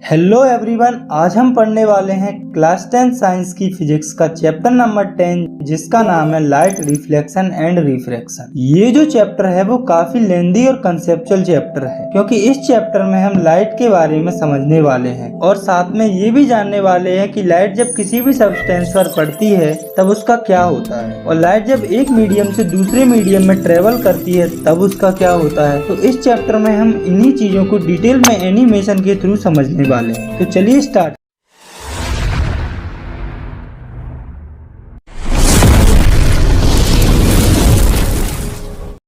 Hello everyone, आज हम पढ़ने वाले हैं क्लास 10 साइंस की फिजिक्स का चैप्टर नंबर 10 जिसका नाम है लाइट रिफ्लेक्शन एंड रिफ्रैक्शन। ये जो चैप्टर है वो काफी लेंदी और कंसेप्चुअल चैप्टर है क्योंकि इस चैप्टर में हम लाइट के बारे में समझने वाले हैं और साथ में ये भी जानने वाले हैं कि लाइट जब किसी भी सब्सटेंस पर पड़ती है तब उसका क्या होता है और लाइट जब एक मीडियम से दूसरे मीडियम में ट्रेवल करती है तब उसका क्या होता है। तो इस चैप्टर में हम इन्हीं चीजों को डिटेल में एनिमेशन के थ्रू समझने वाले हैं। तो चलिए स्टार्ट।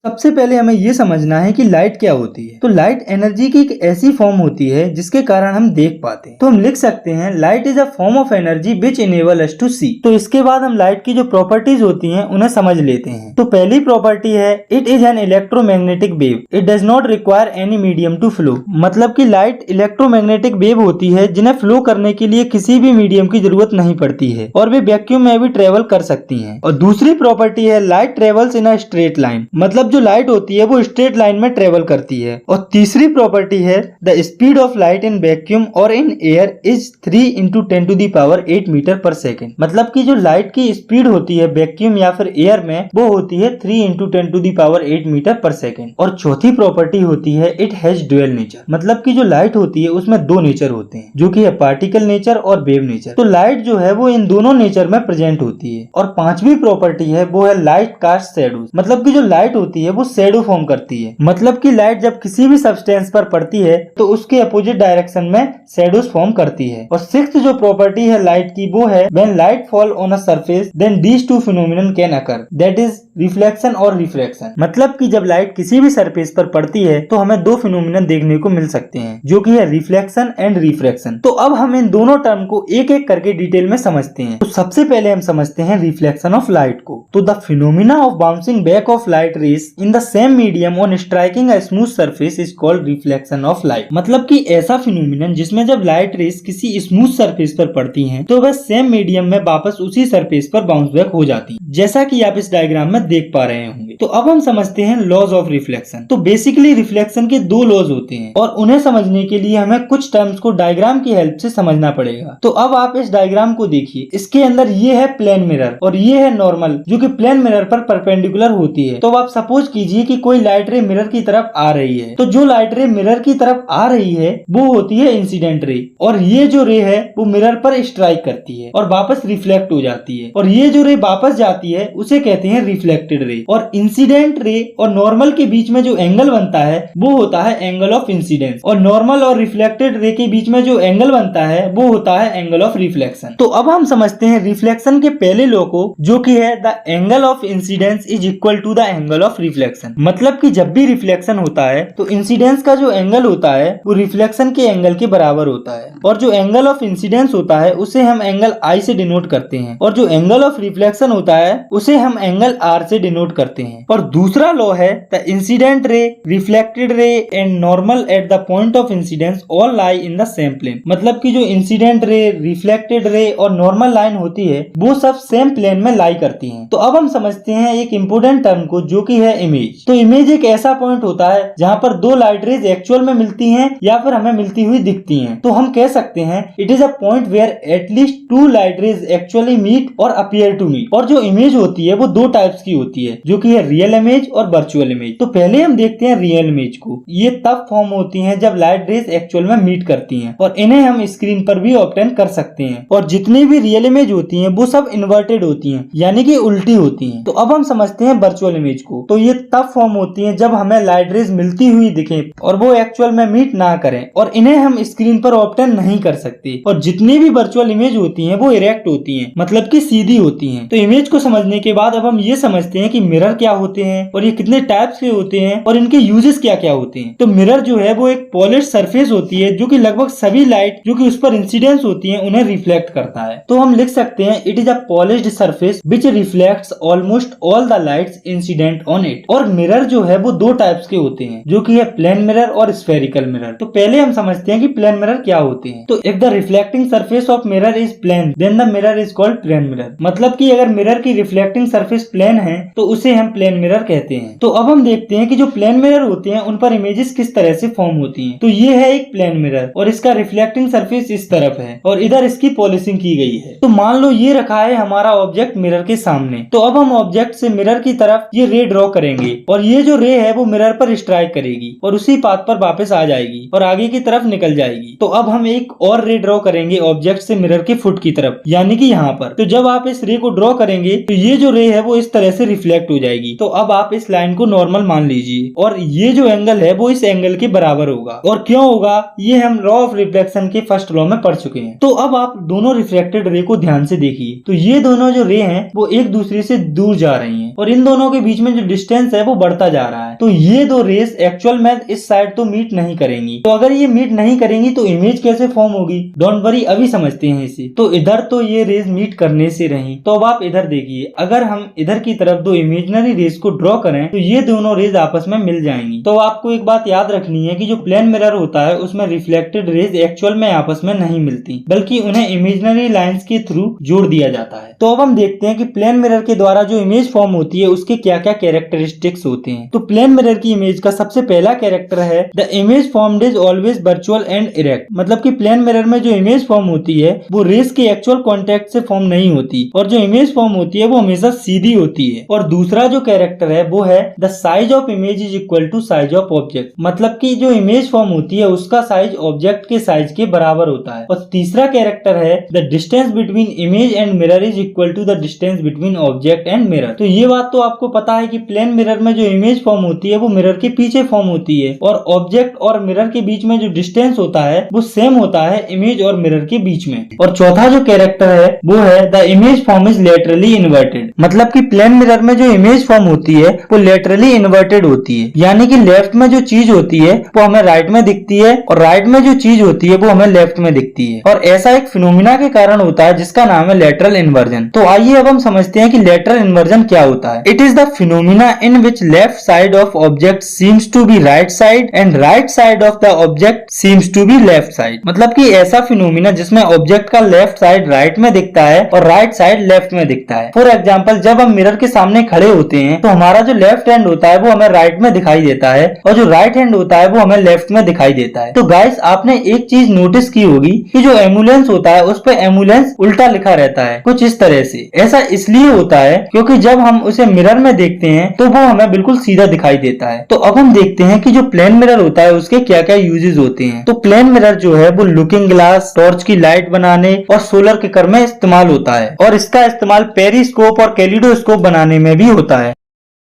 सबसे पहले हमें ये समझना है कि लाइट क्या होती है। तो लाइट एनर्जी की एक ऐसी फॉर्म होती है जिसके कारण हम देख पाते हैं। तो हम लिख सकते हैं light is a form of energy which enable us to see. तो इसके बाद हम लाइट की जो प्रॉपर्टीज होती हैं उन्हें समझ लेते हैं। तो पहली प्रॉपर्टी है it is an electromagnetic wave, it does not require any medium to flow. मतलब कि लाइट इलेक्ट्रोमैग्नेटिक वेव होती है जिन्हें फ्लो करने के लिए किसी भी मीडियम की जरूरत नहीं पड़ती है और वे वैक्यूम में भी ट्रेवल कर सकती है। और दूसरी प्रॉपर्टी है light travels in a straight line, मतलब जो लाइट होती है वो स्ट्रेट लाइन में ट्रेवल करती है। और तीसरी प्रॉपर्टी है the speed of light in vacuum और इन एयर इज 3 × 10⁸ मीटर पर सेकेंड। मतलब कि जो लाइट की स्पीड होती है वैक्यूम या फिर एयर में वो होती है 3 × 10⁸ मीटर पर सेकेंड। और चौथी प्रॉपर्टी होती है इट हैज ड्यूअल नेचर, मतलब कि जो लाइट होती है उसमें दो नेचर होते हैं जो कि है पार्टिकल नेचर और वेव नेचर। तो लाइट जो है वो इन दोनों नेचर में प्रेजेंट होती है। और पांचवी प्रॉपर्टी है वो है लाइट कास्ट शैडोज, मतलब कि जो लाइट होती है वो शैडो फॉर्म करती है। मतलब कि लाइट जब किसी भी सब्सटेंस पर पड़ती है तो उसके अपोजिट डायरेक्शन में शैडोज फॉर्म करती है। और सिक्स्थ जो प्रॉपर्टी है लाइट की वो है when light fall on a surface then these two phenomenon can occur, that is reflection और रिफ्रैक्शन। मतलब कि जब लाइट किसी भी सरफेस पर पड़ती है तो हमें दो फिनोमिनन देखने को मिल सकते हैं जो कि है रिफ्लेक्शन एंड रिफ्रैक्शन। तो अब हम इन दोनों टर्म को एक एक करके डिटेल में समझते हैं। तो सबसे पहले हम समझते हैं रिफ्लेक्शन ऑफ लाइट को। तो the phenomena of bouncing back of light raise in the same medium on striking a smooth surface is called reflection of light. मतलब कि ऐसा फिनोमिनन जिसमें जब लाइट रेज किसी स्मूथ सरफेस पर पड़ती हैं तो वह सेम मीडियम में वापस उसी सरफेस पर बाउंस बैक हो जाती है, जैसा कि आप इस डायग्राम में देख पा रहे होंगे। तो अब हम समझते हैं लॉज ऑफ रिफ्लेक्शन। तो बेसिकली रिफ्लेक्शन के दो लॉज होते हैं और उन्हें समझने के लिए हमें कुछ टर्म्स को डायग्राम की हेल्प से समझना पड़ेगा। तो अब आप इस डायग्राम को देखिए, इसके अंदर ये है प्लेन मिरर और ये है नॉर्मल जो कि प्लेन मिरर पर परपेंडिकुलर होती है। तो आप सपोज कीजिए कि कोई लाइट रे मिरर की तरफ आ रही है, तो जो लाइट रे मिरर की तरफ आ रही है वो होती है इंसिडेंट रे और ये जो रे है वो मिरर पर स्ट्राइक करती है और वापस रिफ्लेक्ट हो जाती है और ये जो रे वापस जाती है उसे कहते हैं रिफ्लेक्टेड रे। और इंसिडेंट रे और नॉर्मल के बीच में जो एंगल बनता है वो होता है एंगल ऑफ इंसिडेंस और नॉर्मल और रिफ्लेक्टेड रे के बीच में जो एंगल बनता है वो होता है एंगल ऑफ रिफ्लेक्शन। तो अब हम समझते हैं रिफ्लेक्शन के पहले लॉ को जो कि है the angle of incidence is equal to the angle of reflection. मतलब कि जब भी रिफ्लेक्शन होता है तो इंसिडेंस का जो एंगल होता है वो रिफ्लेक्शन के एंगल के बराबर होता है और जो एंगल ऑफ इंसिडेंस होता है उसे हम एंगल I से डिनोट करते हैं और जो एंगल ऑफ रिफ्लेक्शन होता है उसे हम एंगल R से डिनोट करते हैं। और दूसरा लॉ है the incident ray, reflected ray and normal at the point of incidence all lie in the same plane. मतलब कि जो इंसिडेंट रे, रिफ्लेक्टेड रे और नॉर्मल लाइन होती है वो सब सेम प्लेन में लाई करती हैं। तो अब हम समझते हैं एक इंपोर्टेंट टर्म को जो कि है इमेज। तो इमेज एक ऐसा पॉइंट होता है जहां पर दो लाइट रेज एक्चुअल में मिलती हैं या फिर हमें मिलती हुई दिखती हैं। तो हम कह सकते हैं it is a point where at least two light rays actually meet और अपीयर टू मीट। और जो इमेज होती है वो दो टाइप्स की होती है जो कि है रियल इमेज और वर्चुअल इमेज। तो पहले हम देखते हैं रियल इमेज को। ये तब फॉर्म होती हैं जब लाइट रेज एक्चुअल में मीट करती हैं और इन्हें हम स्क्रीन पर भी ऑब्टेन कर सकते हैं। और जितनी भी रियल इमेज होती हैं वो सब इन्वर्टेड होती हैं, यानी कि उल्टी होती हैं। तो अब हम समझते हैं वर्चुअल इमेज को। तो ये तब फॉर्म होती हैं जब हमें लाइट रेज मिलती हुई दिखे और वो एक्चुअल में मीट ना करें और इन्हें हम स्क्रीन पर ऑब्टेन नहीं कर सकते। और जितनी भी वर्चुअल इमेज होती हैं वो इरेक्ट होती हैं, मतलब कि सीधी होती हैं। तो इमेज को समझने के बाद अब हम ये समझते हैं कि मिरर क्या होते हैं और ये कितने टाइप्स के होते हैं और इनके यूजेस क्या क्या होते हैं। तो मिरर जो है वो एक पॉलिश सरफेस होती है जो कि लगभग सभी लाइट जो कि उस पर इंसिडेंस होती है उन्हें रिफ्लेक्ट करता है। तो हम लिख सकते हैं it is a polished surface which reflects almost all the lights incident on it. और मिरर जो है वो दो टाइप्स के होते हैं जो कि है प्लेन मिरर और स्फेरिकल मिरर। तो पहले हम समझते हैं कि प्लेन मिरर क्या होते हैं। तो if the reflecting surface of mirror is plane then the mirror is called plane mirror. मतलब कि अगर मिरर की रिफ्लेक्टिंग सरफेस प्लेन है तो उसे हम प्लेन मिरर कहते हैं। तो अब हम देखते हैं कि जो प्लेन मिरर होते हैं उन पर इमेजेस किस तरह से फॉर्म होती हैं। तो ये है एक प्लेन मिरर और इसका रिफ्लेक्टिंग सरफेस इस तरफ है और इधर इसकी पॉलिशिंग की गई है। तो मान लो ये रखा है हमारा ऑब्जेक्ट मिरर के सामने। तो अब हम ऑब्जेक्ट से मिरर की तरफ ये रे ड्रॉ करेंगे और ये जो रे है वो मिरर पर स्ट्राइक करेगी और उसी पाथ पर वापस आ जाएगी और आगे की तरफ निकल जाएगी। तो अब हम एक और रे ड्रॉ करेंगे ऑब्जेक्ट से मिरर के फुट की तरफ, यानी कि यहाँ पर। तो जब आप इस रे को ड्रॉ करेंगे तो ये जो रे है वो इस तरह से रिफ्लेक्ट हो जाएगी। तो अब आप इस लाइन को नॉर्मल मान लीजिए और ये जो एंगल है वो इस एंगल के बराबर होगा। और क्यों होगा ये हम लॉ ऑफ रिफ्लेक्शन के फर्स्ट लॉ में पढ़ चुके हैं। तो अब आप दोनों रिफ्लेक्टेड रे को ध्यान से देखिए। तो ये दोनों जो रे हैं वो एक दूसरे से दूर जा रही हैं और इन दोनों के बीच में जो डिस्टेंस है वो बढ़ता जा रहा है। तो ये दो रेस एक्चुअल में इस साइड तो मीट नहीं करेंगी। तो अगर ये मीट नहीं करेंगी तो इमेज कैसे फॉर्म होगी? डोंट वरी, अभी समझते हैं इसे। तो इधर तो ये रेस मीट करने से रही। तो अब आप इधर देखिए, अगर हम इधर की तरफ दो इमेजिनरी रेस को ड्रॉ करें तो ये दोनों रेस आपस में मिल जाएंगी। तो आपको एक बात याद रखनी है कि जो प्लेन मिरर होता है उसमें रिफ्लेक्टेड रेस एक्चुअल में आपस में नहीं मिलती, बल्कि उन्हें इमेजिनरी लाइंस के थ्रू जोड़ दिया जाता है। तो अब हम देखते हैं कि प्लेन मिरर के द्वारा जो इमेज फॉर्म होती है उसके क्या क्या कैरेक्टरिस्टिक्स होते हैं। तो प्लेन मिरर की इमेज का सबसे पहला कैरेक्टर है the image formed is always virtual and erect. मतलब कि प्लेन मिरर में जो इमेज फॉर्म होती है वो रेस के एक्चुअल कॉन्टेक्ट से फॉर्म नहीं होती और जो इमेज फॉर्म होती है वो हमेशा सीधी होती है। और दूसरा जो कैरेक्टर है वो है the size of image is equal to size of object. मतलब कि जो इमेज फॉर्म होती है उसका साइज ऑब्जेक्ट के साइज के बराबर होता है। और तीसरा कैरेक्टर है the distance between image and mirror is equal to the distance between object and mirror. तो ये बात तो आपको पता है कि प्लेन मिरर में जो इमेज फॉर्म होती है वो मिरर के पीछे फॉर्म होती है और ऑब्जेक्ट और मिरर के बीच में जो डिस्टेंस होता है वो सेम होता है इमेज और मिरर के बीच में। और चौथा जो कैरेक्टर है वो है the image form is laterally inverted. मतलब कि प्लेन मिरर में जो इमेज फॉर्म होती है वो लेटरली इन्वर्टेड होती है, यानी कि लेफ्ट में जो चीज होती है वो हमें राइट में दिखती है और राइट में जो चीज होती है वो हमें लेफ्ट में दिखती है। और ऐसा एक फिनोमिना के कारण होता है जिसका नाम है लेटरल इन्वर्जन। तो आइए अब हम समझते हैं कि लेटरल इन्वर्जन क्या होता है। It is the phenomena in which left side of object seems to be right side and right side of the object seems to be left side. मतलब कि ऐसा फिनोमिना जिसमें ऑब्जेक्ट का लेफ्ट साइड राइट में दिखता है और right side left में दिखता है। फॉर एग्जाम्पल, जब हम मिरर के सामने खड़े होते हैं तो हमारा जो लेफ्ट हैंड होता है वो हमें राइट में दिखाई देता है और जो राइट हैंड होता है वो हमें लेफ्ट में दिखाई देता है। तो गाइस, आपने एक चीज नोटिस की होगी कि जो एम्बुलेंस होता है उस पे एम्बुलेंस उल्टा लिखा रहता है, कुछ इस तरह से। ऐसा इसलिए होता है क्योंकि जब हम उसे मिरर में देखते हैं तो वो हमें बिल्कुल सीधा दिखाई देता है। तो अब हम देखते हैं कि जो प्लेन मिरर होता है उसके क्या क्या यूजेस होते हैं। तो प्लेन मिरर जो है वो लुकिंग ग्लास, टॉर्च की लाइट बनाने और सोलर किकर में इस्तेमाल होता है और इसका इस्तेमाल पेरिस्कोप और कैलिडोस्कोप बनाने में भी होता है।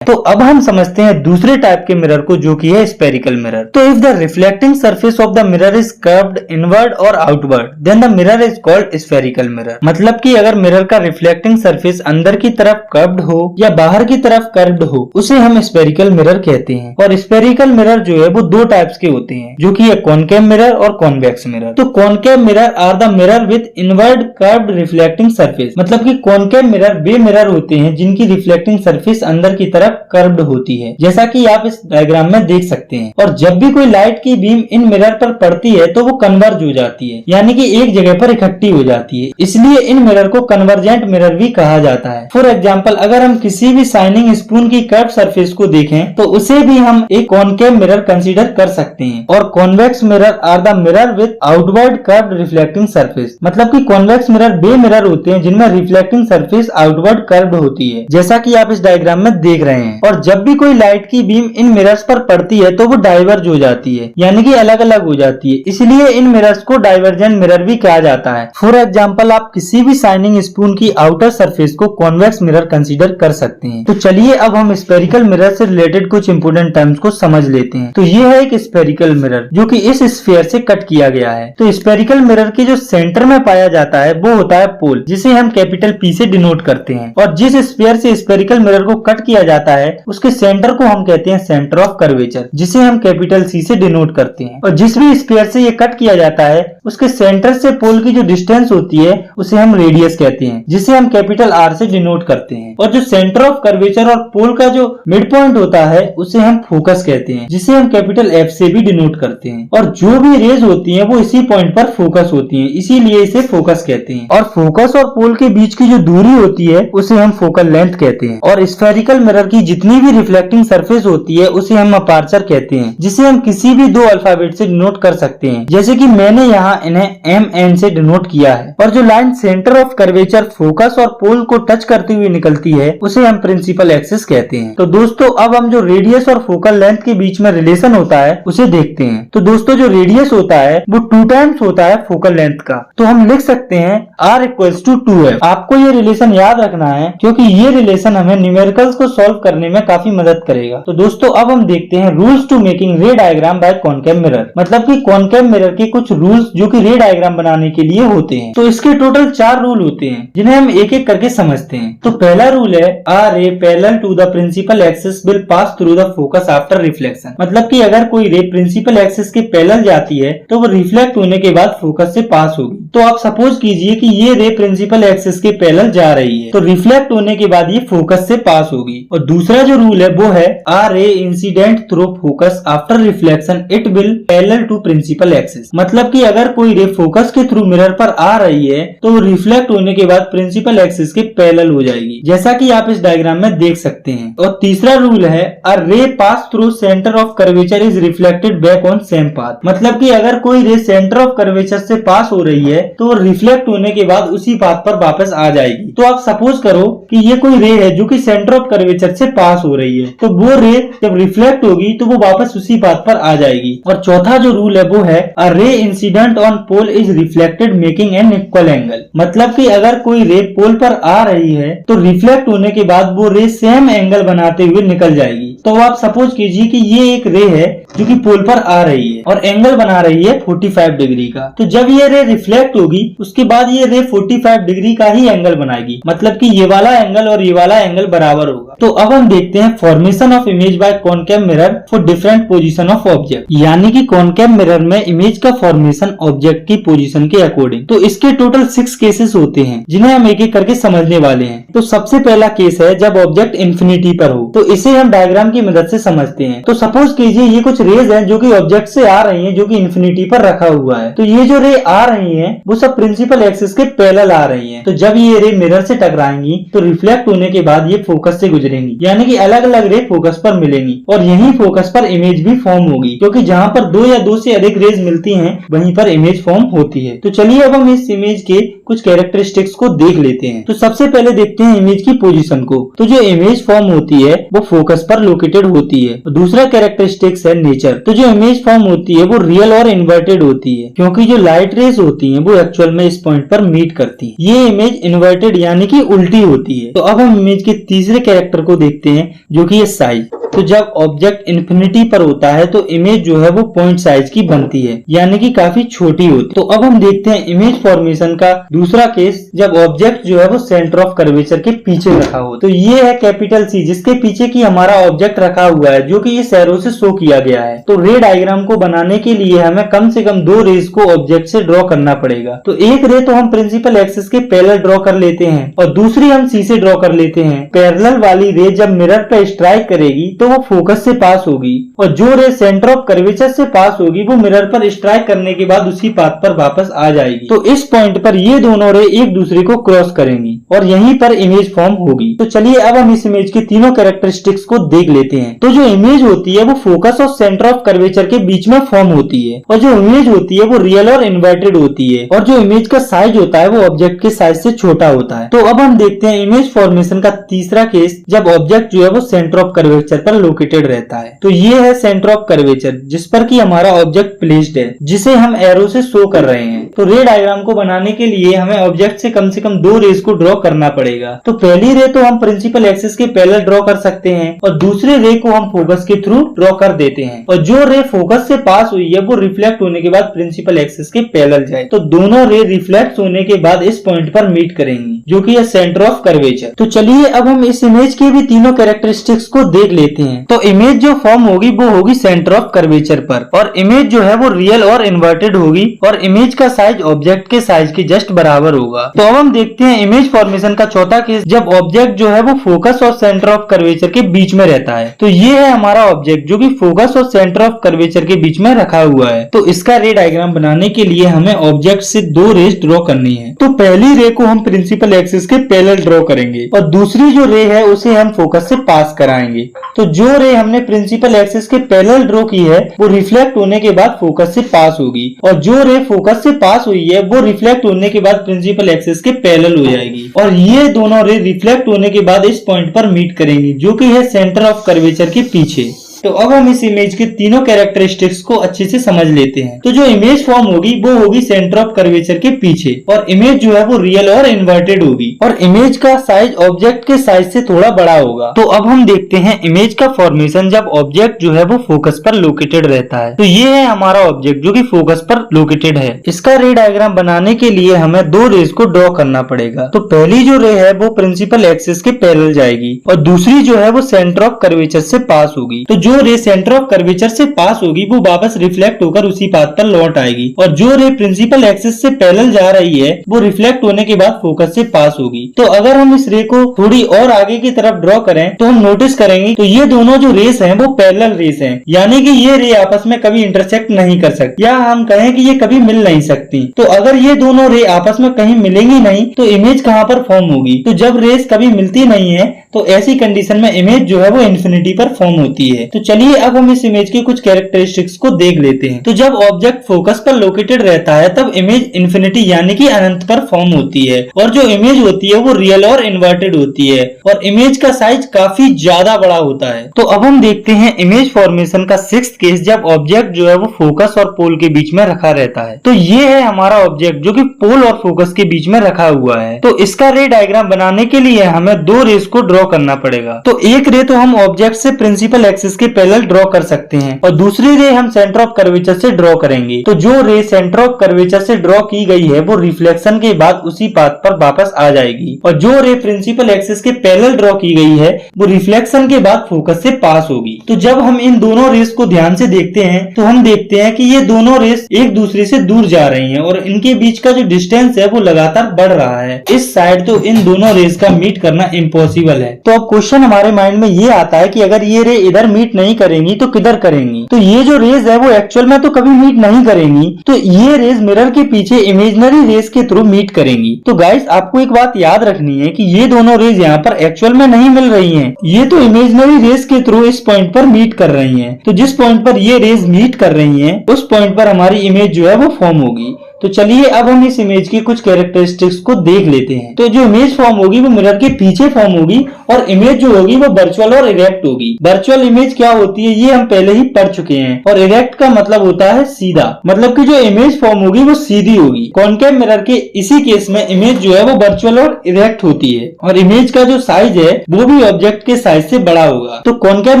तो अब हम समझते हैं दूसरे टाइप के मिरर को, जो कि है स्फेरिकल मिरर। तो if the reflecting surface of the mirror is curved inward और outward then the mirror is called spherical mirror. मतलब कि अगर मिरर का रिफ्लेक्टिंग सरफेस अंदर की तरफ कर्व्ड हो या बाहर की तरफ कर्व्ड हो उसे हम स्फेरिकल मिरर कहते हैं। और स्फेरिकल मिरर जो है वो दो टाइप्स के होते हैं, जो कि है कॉनकेव मिरर और कॉन्वेक्स मिरर। तो concave mirror are the mirror with inward curved reflecting surface. मतलब कि कॉनकेव मिरर वे मिरर होते हैं जिनकी रिफ्लेक्टिंग सरफेस अंदर की तरफ कर्व्ड होती है, जैसा कि आप इस डायग्राम में देख सकते हैं। और जब भी कोई लाइट की बीम इन मिरर पर पड़ती है तो वो कन्वर्ज हो जाती है, यानी कि एक जगह पर इकट्ठी हो जाती है। इसलिए इन मिरर को कन्वर्जेंट मिरर भी कहा जाता है। फॉर एग्जाम्पल, अगर हम किसी भी शाइनिंग स्पून की कर्व सरफेस को देखें तो उसे भी हम एक कॉनकेव मिरर कंसीडर कर सकते हैं। और convex mirror are the mirror with outward curved reflecting surface. मतलब कि कॉन्वेक्स मिरर वे मिरर होते हैं जिनमें रिफ्लेक्टिंग सरफेस आउटवर्ड कर्व्ड होती है, जैसा कि आप इस डायग्राम में देख रहे हैं। और जब भी कोई लाइट की बीम इन मिरर्स पर पड़ती है तो वो डाइवर्ज हो जाती है, यानी कि अलग अलग हो जाती है। इसलिए इन मिरर्स को डाइवर्जेंट मिरर भी कहा जाता है। फॉर एग्जांपल, आप किसी भी शाइनिंग स्पून की आउटर सरफेस को कॉन्वेक्स मिरर कंसीडर कर सकते हैं। तो चलिए अब हम स्फेरिकल मिरर से रिलेटेड कुछ इंपोर्टेंट टर्म्स को समझ लेते हैं। तो ये है एक स्फेरिकल मिरर जो कि इस स्फीयर से कट किया गया है। तो स्फेरिकल मिरर के जो सेंटर में पाया जाता है वो होता है पोल, जिसे हम कैपिटल P से डिनोट करते हैं। और जिस स्फीयर से स्फेरिकल मिरर को कट किया जाता है उसके सेंटर को हम कहते हैं सेंटर ऑफ कर्वेचर, जिसे हम कैपिटल C से डिनोट करते हैं। और जिस भी स्फीयर से ये कट किया जाता है उसके सेंटर से पोल की जो डिस्टेंस होती है उसे हम रेडियस कहते हैं, जिसे हम कैपिटल R से डिनोट करते हैं। और जो सेंटर ऑफ कर्वेचर और पोल का जो मिड पॉइंट होता है उसे हम फोकस कहते हैं, जिसे हम कैपिटल F से भी डिनोट करते हैं। और जो भी रेज होती है वो इसी पॉइंट पर फोकस होती है, इसीलिए इसे फोकस कहते हैं। और फोकस और पोल के बीच की जो दूरी होती है उसे हम फोकल लेंथ कहते हैं। और स्फेरिकल मिरर की जितनी भी रिफ्लेक्टिंग सरफेस होती है उसे हम अपर्चर कहते हैं, जिसे हम किसी भी दो अल्फाबेट से डिनोट कर सकते हैं, जैसे कि मैंने यहाँ इन्हें MN से डिनोट किया है। और जो line centre of curvature, focus और पोल को टच करती हुई निकलती है उसे हम प्रिंसिपल एक्सिस कहते हैं। तो दोस्तों अब हम जो रेडियस और फोकल लेंथ के बीच में रिलेशन होता है उसे देखते हैं। तो दोस्तों जो रेडियस होता है वो 2 टाइम्स होता है फोकल लेंथ का, तो हम लिख सकते हैं R = 2F। आपको ये रिलेशन याद रखना है क्योंकि ये रिलेशन हमें न्यूमेरिकल्स को सॉल्व करने में काफी मदद करेगा। तो दोस्तों अब हम देखते हैं rules to making ray diagram by concave mirror, मतलब कि कॉनकेव मिरर के कुछ रूल्स जो कि रे डायग्राम बनाने के लिए होते हैं। तो इसके टोटल 4 रूल होते हैं जिन्हें हम एक एक करके समझते हैं। तो पहला रूल है A ray parallel to the principal axis will pass through the focus after reflection, मतलब कि अगर कोई रे प्रिंसिपल एक्सिस के पैरेलल जाती है तो वो रिफ्लेक्ट होने के बाद फोकस से पास होगी। तो आप सपोज कीजिए कि ये रे प्रिंसिपल एक्सिस के पैरेलल जा रही है, तो रिफ्लेक्ट होने के बाद ये फोकस से पास होगी। और दूसरा जो रूल है वो है A ray incident through focus after reflection it will parallel to principal axis, मतलब कि अगर कोई रे फोकस के थ्रू मिरर पर आ रही है तो वो रिफ्लेक्ट होने के बाद प्रिंसिपल एक्सिस के पैरेलल हो जाएगी, जैसा कि आप इस डायग्राम में देख सकते हैं। और तीसरा रूल है A ray pass through center of curvature is reflected back on same path, मतलब कि अगर कोई रे सेंटर ऑफ कर्वेचर से पास हो रही है तो वो रिफ्लेक्ट होने के बाद उसी पाथ पर वापस आ जाएगी। तो आप सपोज करो कि ये कोई रे है जो कि सेंटर ऑफ कर्वेचर से पास हो रही है, तो वो रे जब रिफ्लेक्ट होगी तो वो वापस उसी पाथ पर आ जाएगी। और चौथा जो रूल है वो है A ray incident on pole is reflected making an equal angle, मतलब कि अगर कोई रे पोल पर आ रही है तो रिफ्लेक्ट होने के बाद वो रे सेम एंगल बनाते हुए निकल जाएगी। तो आप सपोज कीजिए कि ये एक रे है जो कि पोल पर आ रही है और एंगल बना रही है 45 डिग्री का। तो जब ये रे रिफ्लेक्ट होगी उसके बाद ये रे 45 डिग्री का ही एंगल बनाएगी, मतलब कि ये वाला एंगल और ये वाला एंगल बराबर होगा। तो अब हम देखते हैं formation of image by concave mirror for different position of object, यानी कि कॉनकेव मिरर में इमेज का फॉर्मेशन ऑब्जेक्ट की पोजीशन के अकॉर्डिंग। तो इसके टोटल 6 केसेस होते हैं जिन्हें हम एक एक करके समझने वाले हैं। तो सबसे पहला केस है जब ऑब्जेक्ट इन्फिनिटी पर हो, तो इसे हम डायग्राम की मदद से समझते हैं। तो सपोज कीजिए ये कुछ रेज हैं जो कि ऑब्जेक्ट से आ रही हैं जो कि इन्फिनिटी पर रखा हुआ है। तो ये जो रे आ रही हैं वो सब प्रिंसिपल एक्सिस के पैरेलल आ रही हैं। तो जब ये रे मिरर से टकराएंगी तो रिफ्लेक्ट होने के बाद ये फोकस से गुजरेंगी, यानी कि अलग अलग रे फोकस पर मिलेंगी और यही फोकस पर इमेज भी फॉर्म होगी, क्योंकि जहाँ पर 2 या 2 से अधिक रेज मिलती हैं वहीं पर इमेज फॉर्म होती है। तो चलिए अब हम इस इमेज के कुछ कैरेक्टरिस्टिक्स को देख लेते हैं। तो सबसे पहले देखते हैं इमेज की पोजीशन को। तो जो इमेज फॉर्म होती है वो फोकस पर लोकेटेड होती है। दूसरा कैरेक्टरिस्टिक्स है नेचर। तो जो इमेज फॉर्म होती है वो रियल और इन्वर्टेड होती है, क्योंकि जो लाइट रेज होती हैं वो एक्चुअल में इस पॉइंट पर मीट करती है। ये इमेज इन्वर्टेड यानी कि उल्टी होती है। तो अब हम इमेज के तीसरे कैरेक्टर को देखते हैं जो कि है साइज। तो जब ऑब्जेक्ट इन्फिनिटी पर होता है तो इमेज जो है वो पॉइंट साइज की बनती है, यानी कि काफी छोटी होती है। तो अब हम देखते हैं इमेज फॉर्मेशन का दूसरा केस, जब ऑब्जेक्ट जो है वो सेंटर ऑफ कर्वेचर के पीछे रखा हो। तो ये है कैपिटल सी, जिसके पीछे की हमारा ऑब्जेक्ट रखा हुआ है जो कि इस एरो से शो किया गया है। तो रे डायग्राम को बनाने के लिए हमें कम से कम 2 रेज को ऑब्जेक्ट से ड्रॉ करना पड़ेगा। तो एक रे तो हम प्रिंसिपल एक्सिस के पैरेलल ड्रॉ कर लेते हैं और दूसरी हम सी से ड्रॉ कर लेते हैं। पैरेलल वाली रे जब मिरर पर स्ट्राइक करेगी तो वो फोकस से पास होगी और जो रे सेंटर ऑफ कर्वेचर से पास होगी वो मिरर पर स्ट्राइक करने के बाद उसी पाथ पर वापस आ जाएगी। तो इस पॉइंट पर ये दोनों रे एक दूसरे को क्रॉस करेंगी और यहीं पर इमेज फॉर्म होगी। तो चलिए अब हम इस इमेज के तीनों कैरेक्टरिस्टिक्स को देख लेते हैं। तो जो इमेज होती है वो फोकस और सेंटर ऑफ कर्वेचर के बीच में फॉर्म होती है और जो इमेज होती है वो रियल और इन्वर्टेड होती है और जो इमेज का साइज होता है वो ऑब्जेक्ट के साइज से छोटा होता है। तो अब हम देखते हैं इमेज फॉर्मेशन का तीसरा केस, जब ऑब्जेक्ट जो है वो सेंटर ऑफ कर्वेचर पर लोकेटेड रहता है। तो ये है सेंटर ऑफ कर्वेचर जिस पर कि हमारा ऑब्जेक्ट प्लेस्ड है, जिसे हम एरो से शो कर रहे हैं। तो रे डायग्राम को बनाने के लिए हमें ऑब्जेक्ट से कम 2 रेज को ड्रॉ करना पड़ेगा। तो पहली रे तो हम प्रिंसिपल एक्सिस के पैरेलल ड्रॉ कर सकते हैं और दूसरे रे को हम फोकस के थ्रू ड्रॉ कर देते हैं और जो रे फोकस से पास हुई है वो रिफ्लेक्ट होने के बाद प्रिंसिपल एक्सिस के पैरेलल जाए। तो दोनों रे रिफ्लेक्ट होने के बाद इस पॉइंट पर मीट करेंगी जो कि है सेंटर ऑफ कर्वेचर। तो चलिए अब हम इस इमेज के भी तीनों कैरेक्टरिस्टिक्स को देख लेते हैं। तो इमेज जो फॉर्म होगी वो होगी सेंटर ऑफ कर्वेचर पर और इमेज जो है वो रियल और इन्वर्टेड होगी और इमेज का साइज ऑब्जेक्ट के साइज के जस्ट बराबर होगा। तो अब हम देखते हैं इमेज फॉर्मेशन का चौथा केस, जब ऑब्जेक्ट जो है वो फोकस और सेंटर ऑफ कर्वेचर के बीच में रहता है। तो ये है हमारा ऑब्जेक्ट जो कि फोकस और सेंटर ऑफ कर्वेचर के बीच में रखा हुआ है। तो इसका रे डायग्राम बनाने के लिए हमें ऑब्जेक्ट से 2 रेज ड्रॉ करनी है। तो पहली रे को हम प्रिंसिपल प्रिंसिपल एक्सिस के पैरेलल ड्रॉ करेंगे और दूसरी जो रे है उसे हम फोकस से पास कराएंगे। तो जो रे हमने प्रिंसिपल एक्सिस के पैरेलल ड्रॉ की है वो रिफ्लेक्ट होने के बाद फोकस से पास होगी और जो रे फोकस से पास हुई है वो रिफ्लेक्ट होने के बाद प्रिंसिपल एक्सिस के पैरेलल हो जाएगी और ये दोनों रे रिफ्लेक्ट होने के बाद इस पॉइंट पर मीट करेंगी जो कि है सेंटर ऑफ कर्वेचर के पीछे। तो अब हम इस इमेज के तीनों कैरेक्टरिस्टिक्स को अच्छे से समझ लेते हैं। तो जो इमेज फॉर्म होगी वो होगी सेंटर ऑफ कर्वेचर के पीछे और इमेज जो है वो रियल और इन्वर्टेड होगी और इमेज का साइज ऑब्जेक्ट के साइज से थोड़ा बड़ा होगा। तो अब हम देखते हैं इमेज का फॉर्मेशन जब ऑब्जेक्ट जो है वो फोकस पर लोकेटेड रहता है। तो ये है हमारा ऑब्जेक्ट जो कि फोकस पर लोकेटेड है। इसका रे डायग्राम बनाने के लिए हमें दो रेज को ड्रॉ करना पड़ेगा। तो पहली जो रे है वो प्रिंसिपल एक्सिस के पैरेलल जाएगी और दूसरी जो है वो सेंटर ऑफ कर्वेचर से पास होगी। तो जो रे सेंटर ऑफ कर्वेचर से पास होगी वो वापस रिफ्लेक्ट होकर उसी पाथ पर लौट आएगी और जो रे प्रिंसिपल एक्सिस से पैरेलल जा रही है वो रिफ्लेक्ट होने के बाद फोकस से पास होगी। तो अगर हम इस रे को थोड़ी और आगे की तरफ ड्रॉ करें तो हम नोटिस करेंगे तो ये दोनों जो रेस हैं वो पैरेलल रेस हैं, यानी कि ये रे आपस में कभी इंटरसेक्ट नहीं कर सकती या हम कहें कि ये कभी मिल नहीं सकती। तो अगर ये दोनों रे आपस में कहीं मिलेंगी नहीं तो इमेज कहाँ पर फॉर्म होगी? तो जब रेस कभी मिलती नहीं है तो ऐसी कंडीशन में इमेज जो है वो इन्फिनिटी पर फॉर्म होती है। तो चलिए अब हम इस इमेज के कुछ कैरेक्टरिस्टिक्स को देख लेते हैं। तो जब ऑब्जेक्ट फोकस पर लोकेटेड रहता है तब इमेज इन्फिनिटी यानी कि अनंत पर फॉर्म होती है और जो इमेज होती है वो रियल और इन्वर्टेड होती है और इमेज का साइज काफी ज्यादा बड़ा होता है। तो अब हम देखते हैं इमेज फॉर्मेशन का सिक्स्थ केस जब ऑब्जेक्ट जो है वो फोकस और पोल के बीच में रखा रहता है। तो ये है हमारा ऑब्जेक्ट जो कि पोल और फोकस के बीच में रखा हुआ है। तो इसका रे डायग्राम बनाने के लिए हमें दो रेस को ड्रॉ करना पड़ेगा। तो एक रे तो हम ऑब्जेक्ट से प्रिंसिपल एक्सिस के पैरेलल ड्रॉ कर सकते हैं और दूसरी रे हम सेंटर ऑफ कर्वेचर से ड्रॉ करेंगे। तो जो रे सेंटर ऑफ कर्वेचर से ड्रॉ की गई है वो रिफ्लेक्शन के बाद उसी पाथ पर वापस आ जाएगी और जो रे प्रिंसिपल एक्सिस के पैरेलल ड्रॉ की गई है वो रिफ्लेक्शन के बाद फोकस से पास होगी। तो जब हम इन दोनों रेस को ध्यान से देखते हैं तो हम देखते हैं कि ये दोनों रेस एक दूसरे से दूर जा रही हैं और इनके बीच का जो डिस्टेंस है वो लगातार बढ़ रहा है। इस साइड तो इन दोनों रेस का मीट करना इम्पॉसिबल है। तो अब क्वेश्चन हमारे माइंड में ये आता है कि अगर ये रे इधर मीट नहीं करेंगी तो किधर करेंगी? तो ये जो रेज है वो एक्चुअल में तो कभी मीट नहीं करेंगी, तो ये रेज मिरर के पीछे इमेजिनरी रेस के थ्रू मीट करेंगी। तो गाइस आपको एक बात याद रखनी है कि ये दोनों रेज यहाँ पर एक्चुअल में नहीं मिल रही हैं, ये तो इमेजिनरी रेस के थ्रू इस पॉइंट पर मीट कर रही हैं। तो जिस पॉइंट पर ये रेज मीट कर रही हैं उस पॉइंट पर हमारी इमेज जो है वो फॉर्म होगी। तो चलिए अब हम इस इमेज की कुछ कैरेक्टरिस्टिक्स को देख लेते हैं। तो जो इमेज फॉर्म होगी वो मिरर के पीछे फॉर्म होगी और इमेज जो होगी वो वर्चुअल और इरेक्ट होगी। वर्चुअल इमेज क्या होती है ये हम पहले ही पढ़ चुके हैं और इरेक्ट का मतलब होता है सीधा, मतलब कि जो इमेज फॉर्म होगी वो सीधी होगी। कॉनकेव मिरर के इसी केस में इमेज जो है वो वर्चुअल और इरेक्ट होती है और इमेज का जो साइज है वो भी ऑब्जेक्ट के साइज से बड़ा होगा। तो कॉनकेव